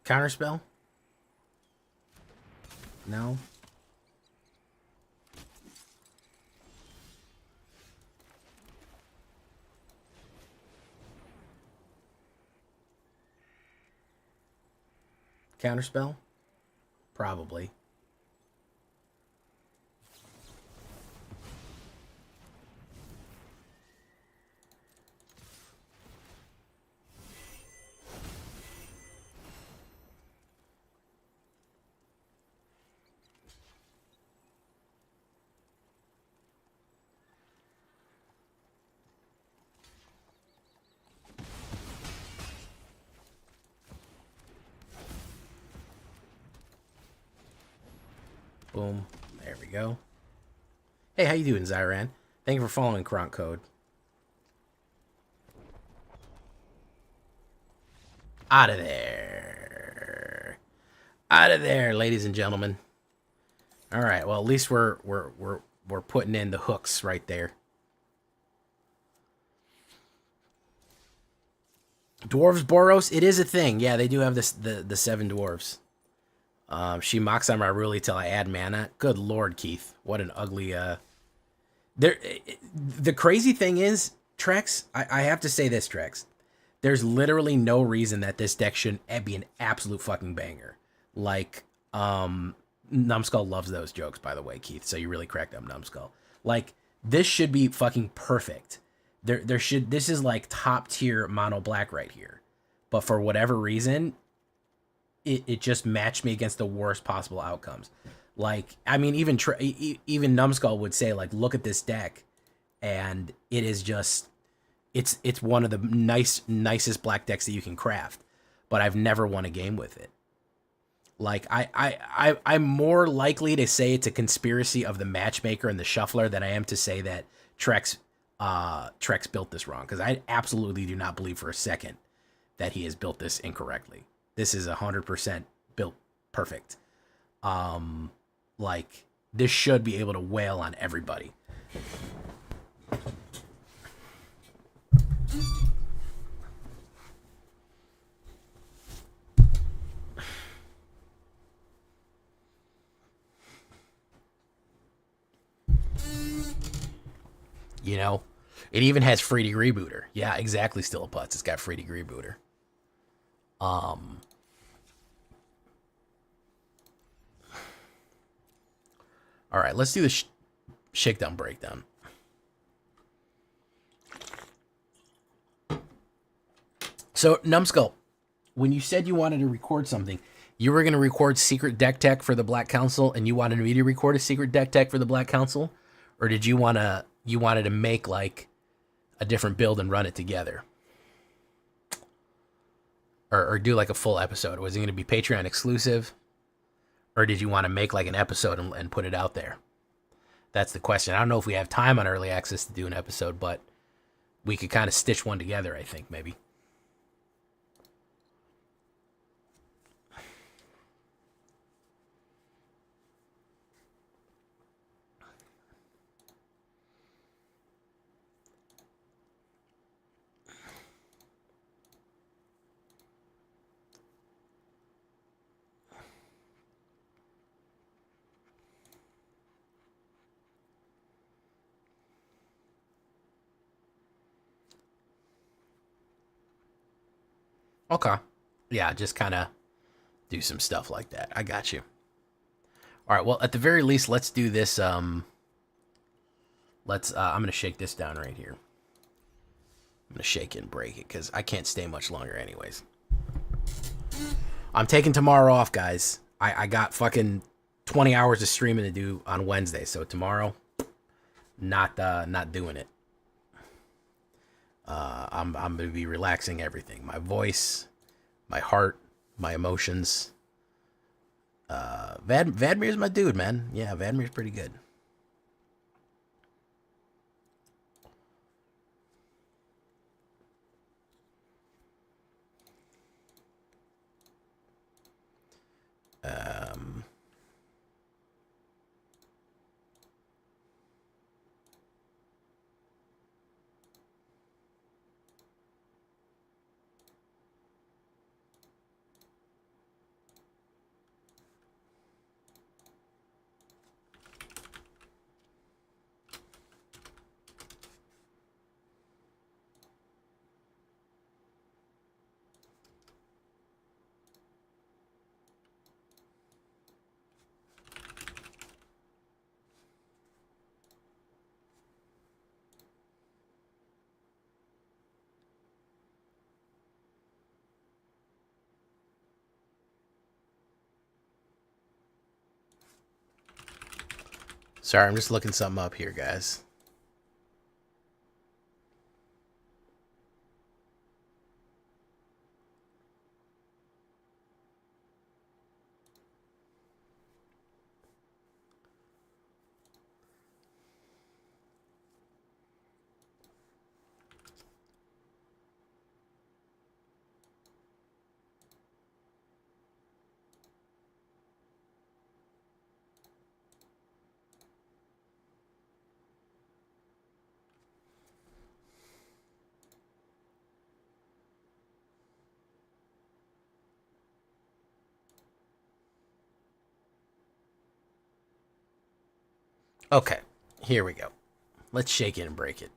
Counterspell? No. Counterspell? Probably. Boom. There we go. Hey, how you doing, Zyran? Thank you for following Kronk Code. Out of there. Out of there, ladies and gentlemen. All right. Well, at least we're putting in the hooks right there. Dwarves Boros, it is a thing. Yeah, they do have this the 7 dwarves. She mocks on my really till I add mana. Good lord, Keith. What an ugly there the crazy thing is, Trex, I have to say this, Trex. There's literally no reason that this deck shouldn't be an absolute fucking banger. Like, Numbskull loves those jokes, by the way, Keith. So you really cracked up, Numbskull. Like, this should be fucking perfect. This is like top tier mono black right here. But for whatever reason, it just matched me against the worst possible outcomes. Like, I mean, even Numbskull would say, like, look at this deck, and it is just, it's one of the nicest black decks that you can craft. But I've never won a game with it. Like, I'm more likely to say it's a conspiracy of the matchmaker and the shuffler than I am to say that Trex built this wrong, because I absolutely do not believe for a second that he has built this incorrectly. This is 100% built perfect. Like, this should be able to wail on everybody. You know, it even has free degree booter. Yeah, exactly. Still a putz. It's got free degree booter. All right, let's do the shakedown breakdown. So, Numbskull, when you said you wanted to record something, you were going to record Secret Deck Tech for the Black Council, and you wanted me to record a Secret Deck Tech for the Black Council? Or did you wanted to make, like, a different build and run it together? Or do, like, a full episode? Was it going to be Patreon exclusive? Or did you want to make, like, an episode and put it out there? That's the question. I don't know if we have time on early access to do an episode, but we could kind of stitch one together, I think, maybe. Okay. Yeah, just kind of do some stuff like that. I got you. All right, well, at the very least, let's do this. I'm going to shake this down right here. I'm going to shake it and break it because I can't stay much longer anyways. I'm taking tomorrow off, guys. I got fucking 20 hours of streaming to do on Wednesday, so tomorrow, not doing it. I'm going to be relaxing everything. My voice, my heart, my emotions. Vadmir's my dude, man. Yeah, Vadmir's pretty good. Sorry, I'm just looking something up here, guys. Okay, here we go. Let's shake it and break it.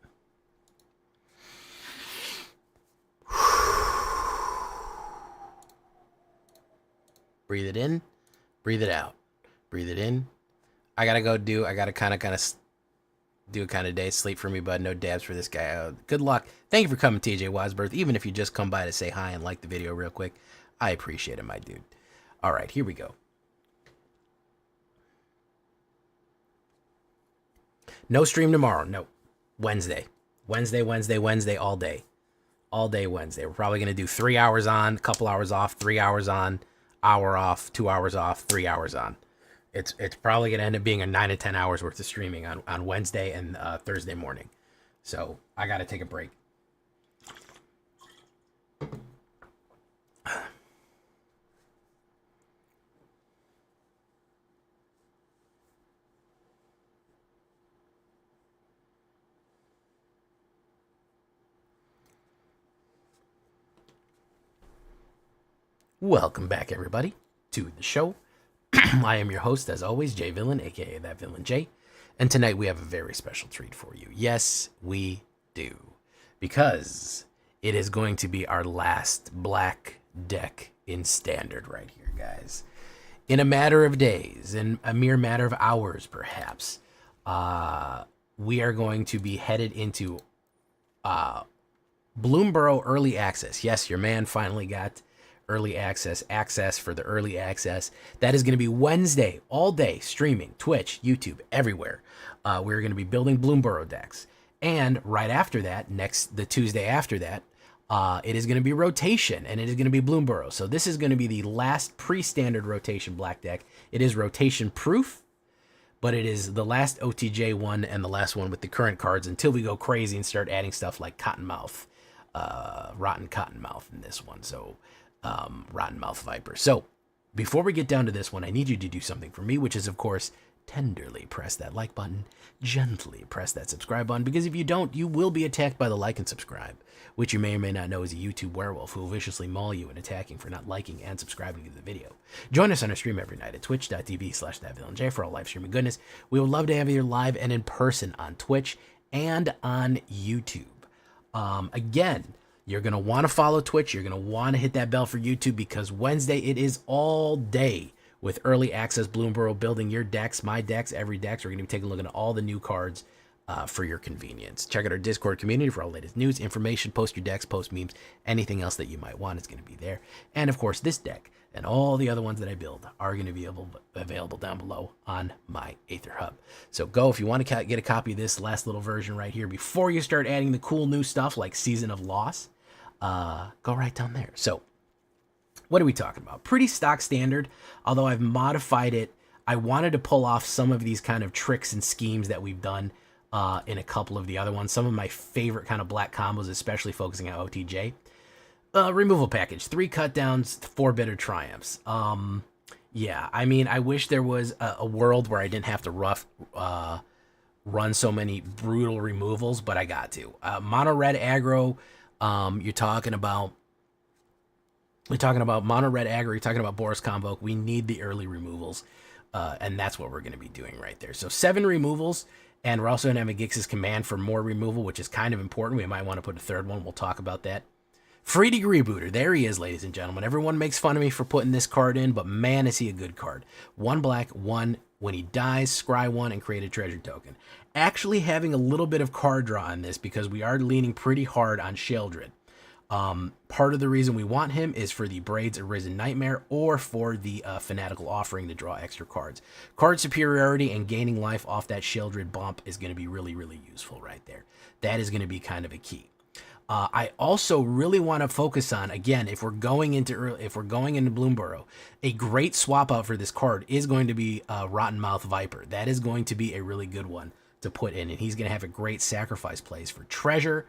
Breathe it in, breathe it out. Breathe it in. I gotta kind of do a kind of day. Sleep for me, bud. No dabs for this guy. Good luck. Thank you for coming, TJ Wasberth. Even if you just come by to say hi and like the video real quick, I appreciate it, my dude. All right, here we go. No stream tomorrow. No. Wednesday, all day. All day Wednesday. We're probably going to do 3 hours on, a couple hours off, 3 hours on, hour off, 2 hours off, 3 hours on. It's probably going to end up being a 9 to 10 hours worth of streaming on Wednesday and Thursday morning. So I got to take a break. Welcome back, everybody, to the show. I am your host, as always, Jay Villain, aka That Villain Jay, and tonight we have a very special treat for you. Yes, we do, because it is going to be our last black deck in Standard right here, guys. In a matter of days, in a mere matter of hours, perhaps, we are going to be headed into Bloomburrow Early Access. Yes, your man finally got early access for the early access. That is going to be Wednesday, all day, streaming, Twitch, YouTube, everywhere. We're going to be building Bloomburrow decks. And right after that, the Tuesday after that, it is going to be rotation, and it is going to be Bloomburrow. So this is going to be the last pre-standard rotation black deck. It is rotation proof, but it is the last OTJ one and the last one with the current cards until we go crazy and start adding stuff like Cottonmouth, Rotten Cottonmouth in this one. So Rottenmouth Viper. So before we get down to this one, I need you to do something for me, which is, of course, tenderly press that like button, gently press that subscribe button, because if you don't, you will be attacked by the like and subscribe, which you may or may not know is a YouTube werewolf who will viciously maul you and attacking for not liking and subscribing to the video. Join us on our stream every night at twitch.tv/thatvillainj for all live streaming goodness. We would love to have you here live and in person on Twitch and on YouTube. Again, you're going to want to follow Twitch. You're going to want to hit that bell for YouTube, because Wednesday it is all day with early access Bloomburrow, building your decks, my decks, every decks. We're going to be taking a look at all the new cards for your convenience. Check out our Discord community for all the latest news, information, post your decks, post memes, anything else that you might want is going to be there. And of course, this deck and all the other ones that I build are going to be available down below on my Aether Hub. So go, if you want to get a copy of this last little version right here before you start adding the cool new stuff like Season of Loss, go right down there. So what are we talking about? Pretty stock standard, although I've modified it. I wanted to pull off some of these kind of tricks and schemes that we've done in a couple of the other ones. Some of my favorite kind of black combos, especially focusing on OTJ. Removal package, 3 cut downs, 4 bitter triumphs. Yeah, I mean, I wish there was a world where I didn't have to run so many brutal removals, but I got to. Mono red aggro, you're talking about mono red aggro, you're talking about Boros Convoke. We need the early removals, and that's what we're going to be doing right there. So 7 removals, and we're also going to have a Gix's Command for more removal, which is kind of important. We might want to put a third one. We'll talk about that. Freedig Rebooter, there he is, ladies and gentlemen. Everyone makes fun of me for putting this card in, but man, is he a good card. 1 black, 1. When he dies, scry 1 and create a treasure token. Actually having a little bit of card draw on this, because we are leaning pretty hard on Sheoldred. Part of the reason we want him is for the Braids Arisen Nightmare or for the Fanatical Offering to draw extra cards. Card superiority and gaining life off that Sheoldred bump is going to be really, really useful right there. That is going to be kind of a key. I also really want to focus on, again, if we're going into Bloomburrow, a great swap out for this card is going to be Rottenmouth Viper. That is going to be a really good one to put in, and he's going to have a great sacrifice plays for treasure.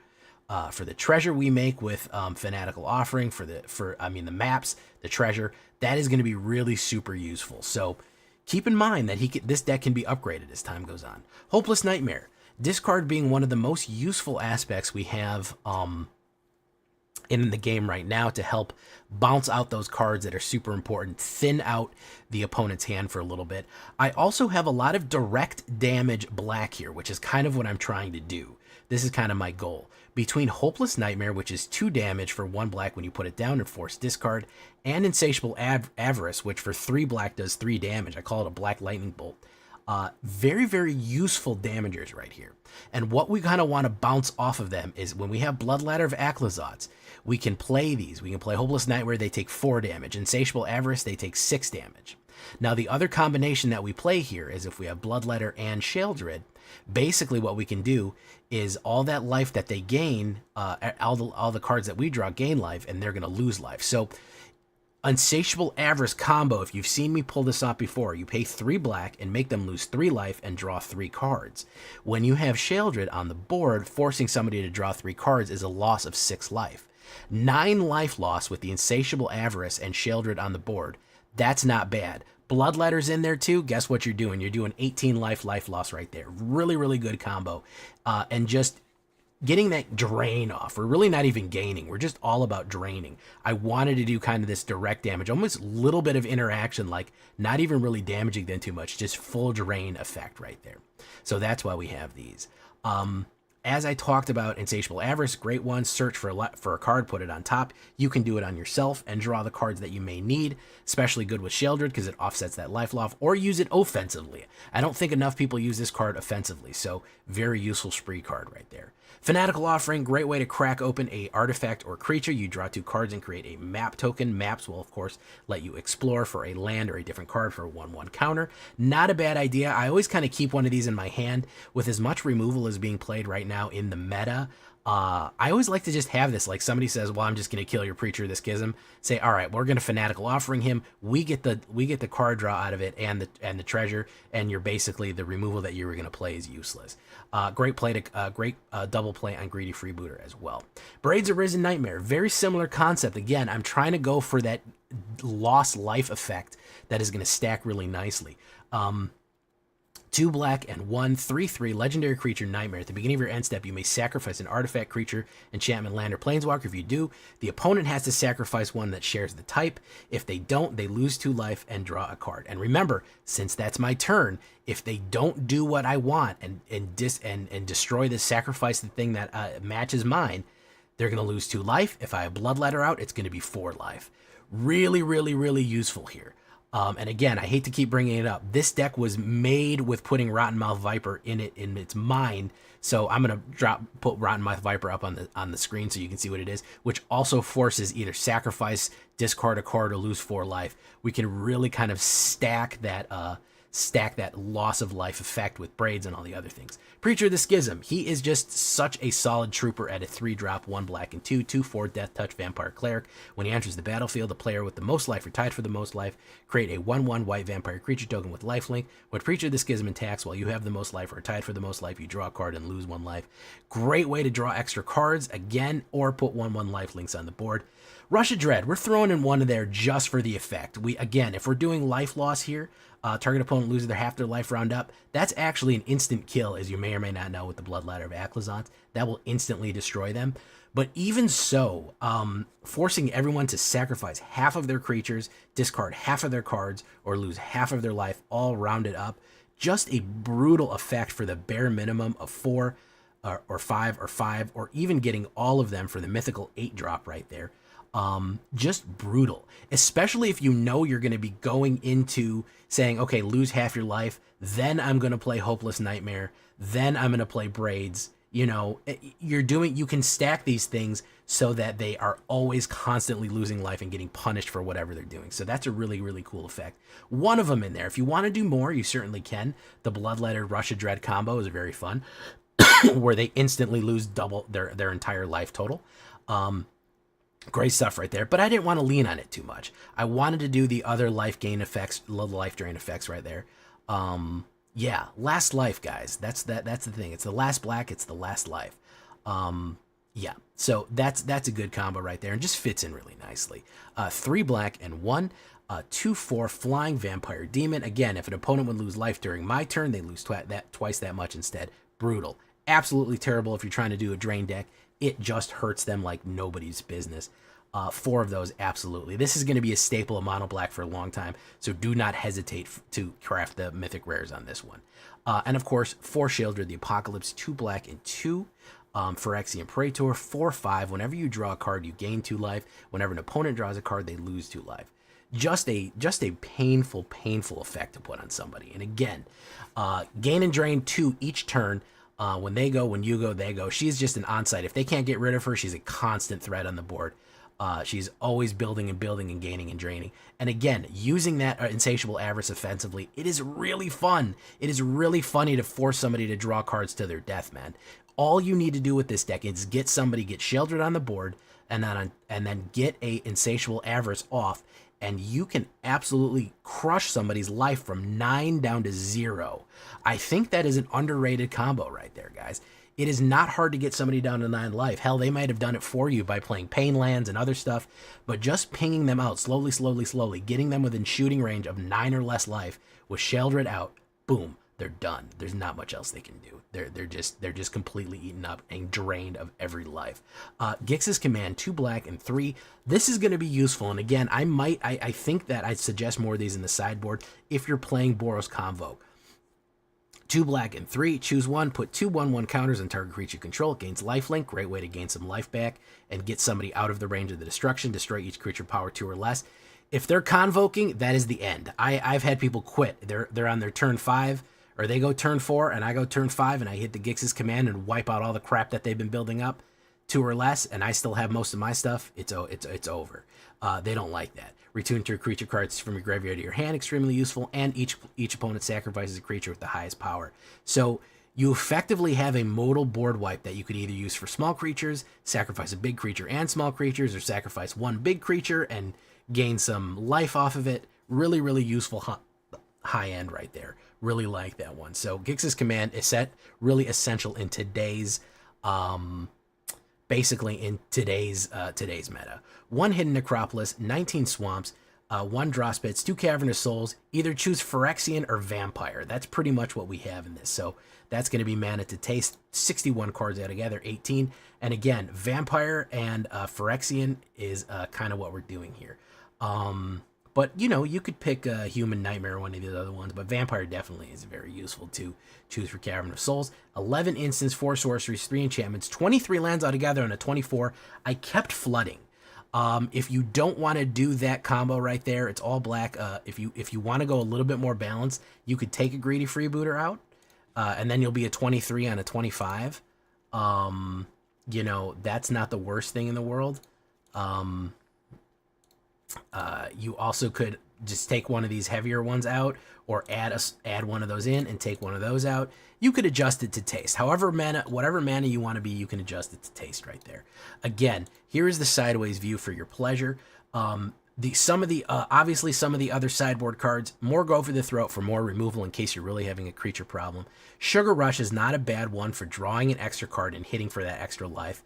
For the treasure we make with Fanatical Offering, for the maps, the treasure, that is going to be really super useful. So keep in mind that this deck can be upgraded as time goes on. Hopeless Nightmare. Discard being one of the most useful aspects we have in the game right now to help bounce out those cards that are super important, thin out the opponent's hand for a little bit. I also have a lot of direct damage black here, which is kind of what I'm trying to do. This is kind of my goal. Between Hopeless Nightmare, which is 2 damage for 1 black when you put it down and force discard, and Insatiable Avarice, which for 3 black does 3 damage. I call it a Black Lightning Bolt. Very, very useful damagers right here. And what we kind of want to bounce off of them is when we have Bloodladder of Aclazotz, we can play these. We can play Hopeless Nightmare, they take 4 damage. Insatiable Avarice, they take 6 damage. Now, the other combination that we play here is if we have Bloodladder and Sheoldred, basically what we can do is all that life that they gain, all the cards that we draw gain life, and they're going to lose life. So Insatiable Avarice combo, if you've seen me pull this off before, you pay 3 black and make them lose 3 life and draw 3 cards. When you have Sheoldred on the board, forcing somebody to draw 3 cards is a loss of 6 life. 9 life loss with the Insatiable Avarice and Sheoldred on the board. That's not bad. Bloodladder's in there too. Guess what you're doing? You're doing 18 life loss right there. Really, really good combo. And just getting that drain off. We're really not even gaining. We're just all about draining. I wanted to do kind of this direct damage, almost a little bit of interaction, like not even really damaging them too much, just full drain effect right there. So that's why we have these. As I talked about, Insatiable Avarice, great one. Search for a card, put it on top. You can do it on yourself and draw the cards that you may need. Especially good with Sheoldred because it offsets that life loss, or use it offensively. I don't think enough people use this card offensively, so very useful spree card right there. Fanatical Offering, great way to crack open a artifact or creature. You draw 2 cards and create a map token. Maps will, of course, let you explore for a land or a different card for a 1/1 counter. Not a bad idea. I always kind of keep one of these in my hand with as much removal as being played right now in the meta. I always like to just have this, like somebody says, well, I'm just going to kill your Preacher of the Schism. Say, all right, we're going to Fanatical Offering him. We get the card draw out of it and the treasure, and you're basically, the removal that you were going to play is useless. Great double play on Greedy Freebooter as well. Braids Arisen Nightmare, very similar concept. Again, I'm trying to go for that lost life effect that is going to stack really nicely. 2 black and 1 3/3 legendary creature Nightmare. At the beginning of your end step, you may sacrifice an artifact, creature, enchantment, land, or planeswalker. If you do, the opponent has to sacrifice one that shares the type. If they don't, they lose 2 life and draw a card. And remember, since that's my turn, if they don't do what I want and destroy the sacrifice, the thing that matches mine, they're going to lose 2 life. If I have Bloodladder out, it's going to be 4 life. Really, really, really useful here. And again, I hate to keep bringing it up. This deck was made with putting Rottenmouth Viper in its mind. So I'm gonna put Rottenmouth Viper up on the screen so you can see what it is, which also forces either sacrifice, discard a card, or lose 4 life. We can really kind of stack that loss of life effect with Braids and all the other things. Preacher of the Schism, he is just such a solid trooper at a 3-drop, 1 black and 2, 2/4 Death Touch Vampire Cleric. When he enters the battlefield, the player with the most life or tied for the most life, create a 1/1 white vampire creature token with lifelink. When Preacher of the Schism attacks while you have the most life or tied for the most life, you draw a card and lose 1 life. Great way to draw extra cards, again, or put 1/1 lifelinks on the board. Rush of Dread, we're throwing in one of there just for the effect. Again, if we're doing life loss here, target opponent loses half their life round up, that's actually an instant kill, as you may or may not know with the Bloodladder of Aclazotz. That will instantly destroy them. But even so, forcing everyone to sacrifice half of their creatures, discard half of their cards, or lose half of their life, all rounded up, just a brutal effect for the bare minimum of 4 or 5, or even getting all of them for the mythical 8-drop right there. Just brutal, especially if you know you're going to be going into saying, okay, lose half your life, then I'm going to play Hopeless Nightmare, then I'm going to play Braids. You know, you can stack these things so that they are always constantly losing life and getting punished for whatever they're doing. So that's a really, really cool effect. One of them in there. If you want to do more, you certainly can. The Bloodletter Russia Dread combo is very fun, where they instantly lose double their entire life total. Great stuff right there, but I didn't want to lean on it too much. I wanted to do the other life gain effects, life drain effects right there. Yeah, last life, guys. That's the thing. It's the last black. It's the last life. Yeah, so that's a good combo right there, and just fits in really nicely. 3 black and 1. 2/4 flying vampire demon. Again, if an opponent would lose life during my turn, they lose twice that much instead. Brutal. Absolutely terrible if you're trying to do a drain deck. It just hurts them like nobody's business. 4 of those, absolutely. This is going to be a staple of mono black for a long time, so do not hesitate to craft the mythic rares on this one. And of course, 4 Sheoldred the Apocalypse, 2 black and 2. Phyrexian Praetor, 4/5. Whenever you draw a card, you gain 2 life. Whenever an opponent draws a card, they lose 2 life. Just a painful effect to put on somebody. And again, gain and drain 2 each turn. When they go, when you go, they go. She's just an onsite. If they can't get rid of her, she's a constant threat on the board. She's always building and gaining and draining. And again, using that Insatiable Avarice offensively, it is really fun. It is really funny to force somebody to draw cards to their death, man. All you need to do with this deck is get Sheoldred on the board, and then get a Insatiable Avarice off, and you can absolutely crush somebody's life from 9 down to 0. I think that is an underrated combo right there, guys. It is not hard to get somebody down to 9 life. Hell, they might have done it for you by playing Pain Lands and other stuff, but just pinging them out slowly, getting them within shooting range of 9 or less life with Sheoldred out, boom, they're done. There's not much else they can do. They're just completely eaten up and drained of every life. Gix's Command, 2 black and 3. This is going to be useful, and again, I think that I'd suggest more of these in the sideboard if you're playing Boros Convoke. 2 black and 3, choose one, put 2 1/1 counters on target creature control, gains lifelink, great way to gain some life back and get somebody out of the range of the destruction, destroy each creature power 2 or less. If they're convoking, that is the end. I've had people quit. They're on their turn 5, or they go turn 4 and I go turn 5 and I hit the Gix's Command and wipe out all the crap that they've been building up, 2 or less, and I still have most of my stuff. It's over. They don't like that. Return 2 creature cards from your graveyard to your hand, extremely useful, and each opponent sacrifices a creature with the highest power. So you effectively have a modal board wipe that you could either use for small creatures, sacrifice a big creature and small creatures, or sacrifice 1 big creature and gain some life off of it. Really, really useful high end right there. Really like that one. So Gix's Command is really essential in today's basically in today's meta. 1 Hidden Necropolis, 19 Swamps, 1 Draw Spits, 2 Cavernous Souls. Either choose Phyrexian or Vampire. That's pretty much what we have in this. So that's going to be mana to taste. 61 cards altogether, 18. And again, Vampire and Phyrexian is kind of what we're doing here. But, you know, you could pick Human Nightmare or one of the other ones, but Vampire definitely is very useful to choose for Cavern of Souls. 11 instants, 4 sorceries, 3 enchantments, 23 lands altogether on a 24. I kept flooding. If you don't want to do that combo right there, it's all black. If you want to go a little bit more balanced, you could take a Greedy Freebooter out, and then you'll be a 23 on a 25. You know, that's not the worst thing in the world. You also could just take one of these heavier ones out, or add one of those in and take one of those out. You could adjust it to taste. Whatever mana you want to be, you can adjust it to taste right there. Again, here is the sideways view for your pleasure. Obviously some of the other sideboard cards, more Go for the Throat for more removal in case you're really having a creature problem. Sugar Rush is not a bad one for drawing an extra card and hitting for that extra life.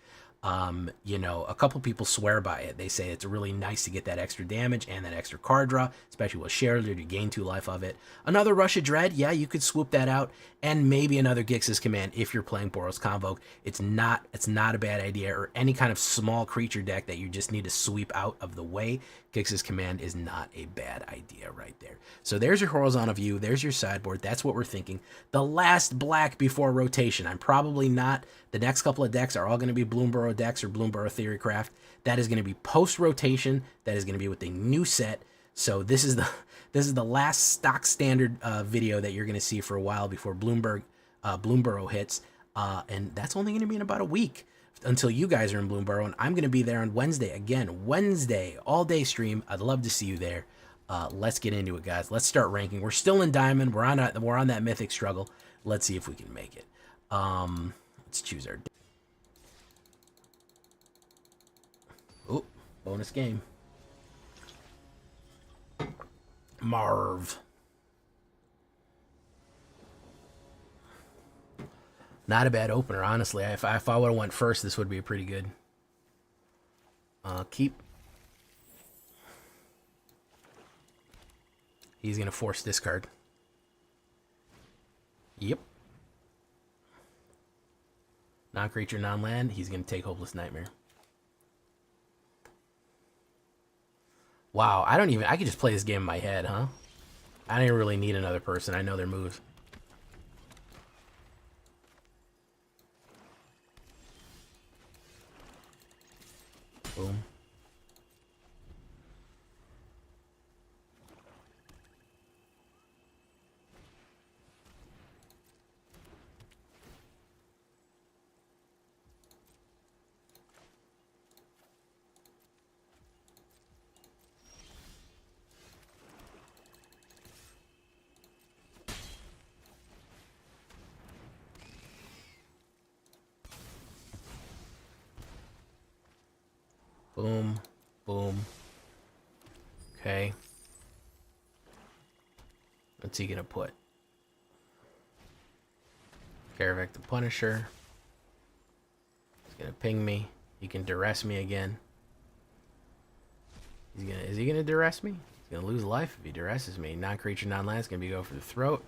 You know, a couple people swear by it. They say it's really nice to get that extra damage and that extra card draw, especially with Sheoldred, you gain 2 life of it. Another Rush of Dread, yeah, you could swoop that out, and maybe another Gix's Command if you're playing Boros Convoke. It's not a bad idea, or any kind of small creature deck that you just need to sweep out of the way. Gix's Command is not a bad idea right there. So there's your horizontal view, there's your sideboard, that's what we're thinking. The last black before rotation. I'm probably not, the next couple of decks are all going to be Bloomburrow decks or Bloomburrow Theorycraft. That is going to be post-rotation, that is going to be with a new set. So this is the last stock standard video that you're going to see for a while before Bloomburrow hits. And that's only going to be in about a week until you guys are in Bloomburrow, and I'm going to be there on Wednesday. Again, Wednesday, all-day stream. I'd love to see you there. Let's get into it, guys. Let's start ranking. We're still in Diamond. We're on that mythic struggle. Let's see if we can make it. Let's choose our... Oh, bonus game. Marv. Not a bad opener, honestly. If I would have went first, this would be pretty good. Keep. He's going to force discard. Yep. Non-creature, non-land. He's going to take Hopeless Nightmare. Wow, I could just play this game in my head, huh? I don't really need another person. I know their moves. Boom. Boom. Boom. Okay. What's he gonna put? Karavek the Punisher. He's gonna ping me. He can duress me again. Is he gonna duress me? He's gonna lose life if he duresses me. Non-creature, non-land is gonna be go for the throat.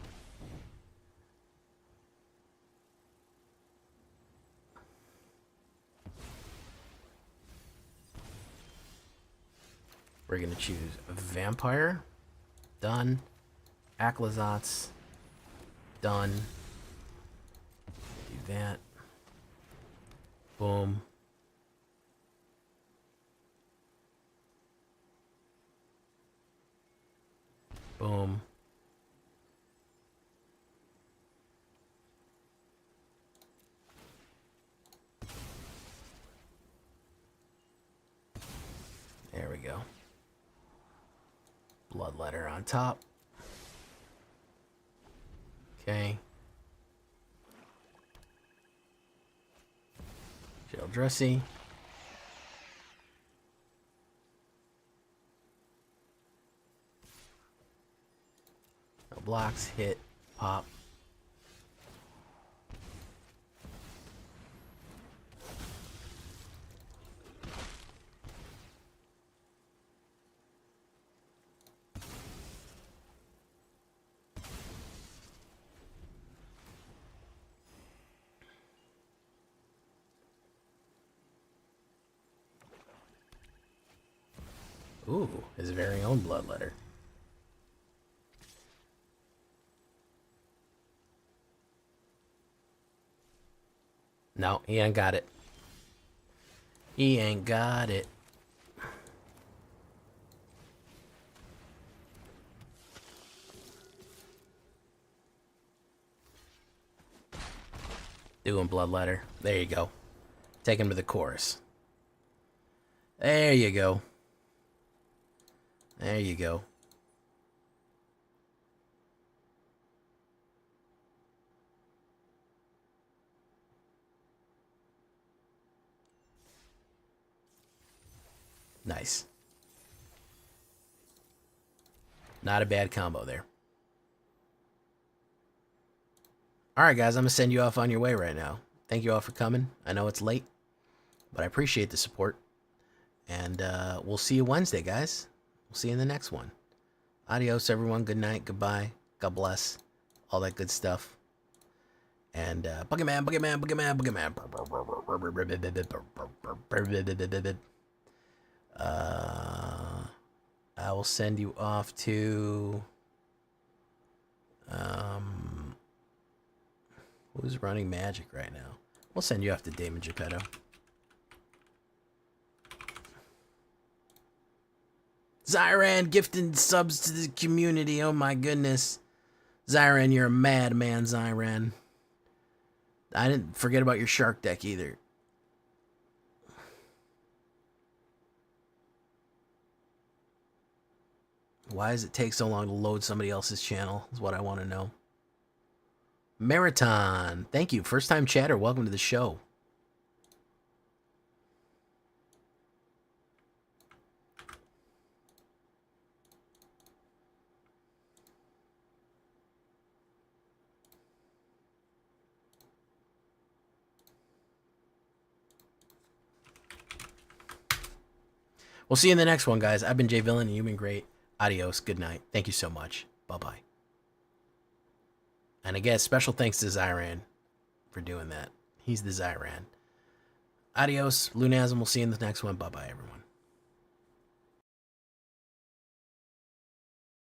We're going to choose Vampire. Done. Aclazotz. Done. Do that. Boom. Boom. There we go. Bloodletter on top. Okay. Sheldressy. No blocks. Hit. Pop. Ooh, his very own bloodletter. No, he ain't got it. He ain't got it. Doing bloodletter. There you go. Take him to the chorus. There you go. There you go. Nice. Not a bad combo there. Alright guys, I'm going to send you off on your way right now. Thank you all for coming. I know it's late, but I appreciate the support. And we'll see you Wednesday, guys. We'll see you in the next one. Adios, everyone. Good night. Goodbye. God bless. All that good stuff. And Boogeyman, Boogeyman, Boogeyman, Boogeyman. I will send you off to... who's running Magic right now? We'll send you off to Damon Geppetto. Zyran gifting subs to the community. Oh my goodness. Zyran, you're a madman, Zyran. I didn't forget about your shark deck either. Why does it take so long to load somebody else's channel? Is what I want to know. Marathon, thank you. First time chatter, welcome to the show. We'll see you in the next one, guys. I've been Jay Villain, and you've been great. Adios. Good night. Thank you so much. Bye-bye. And again, special thanks to Zyran for doing that. He's the Zyran. Adios, Lunasm. We'll see you in the next one. Bye-bye, everyone.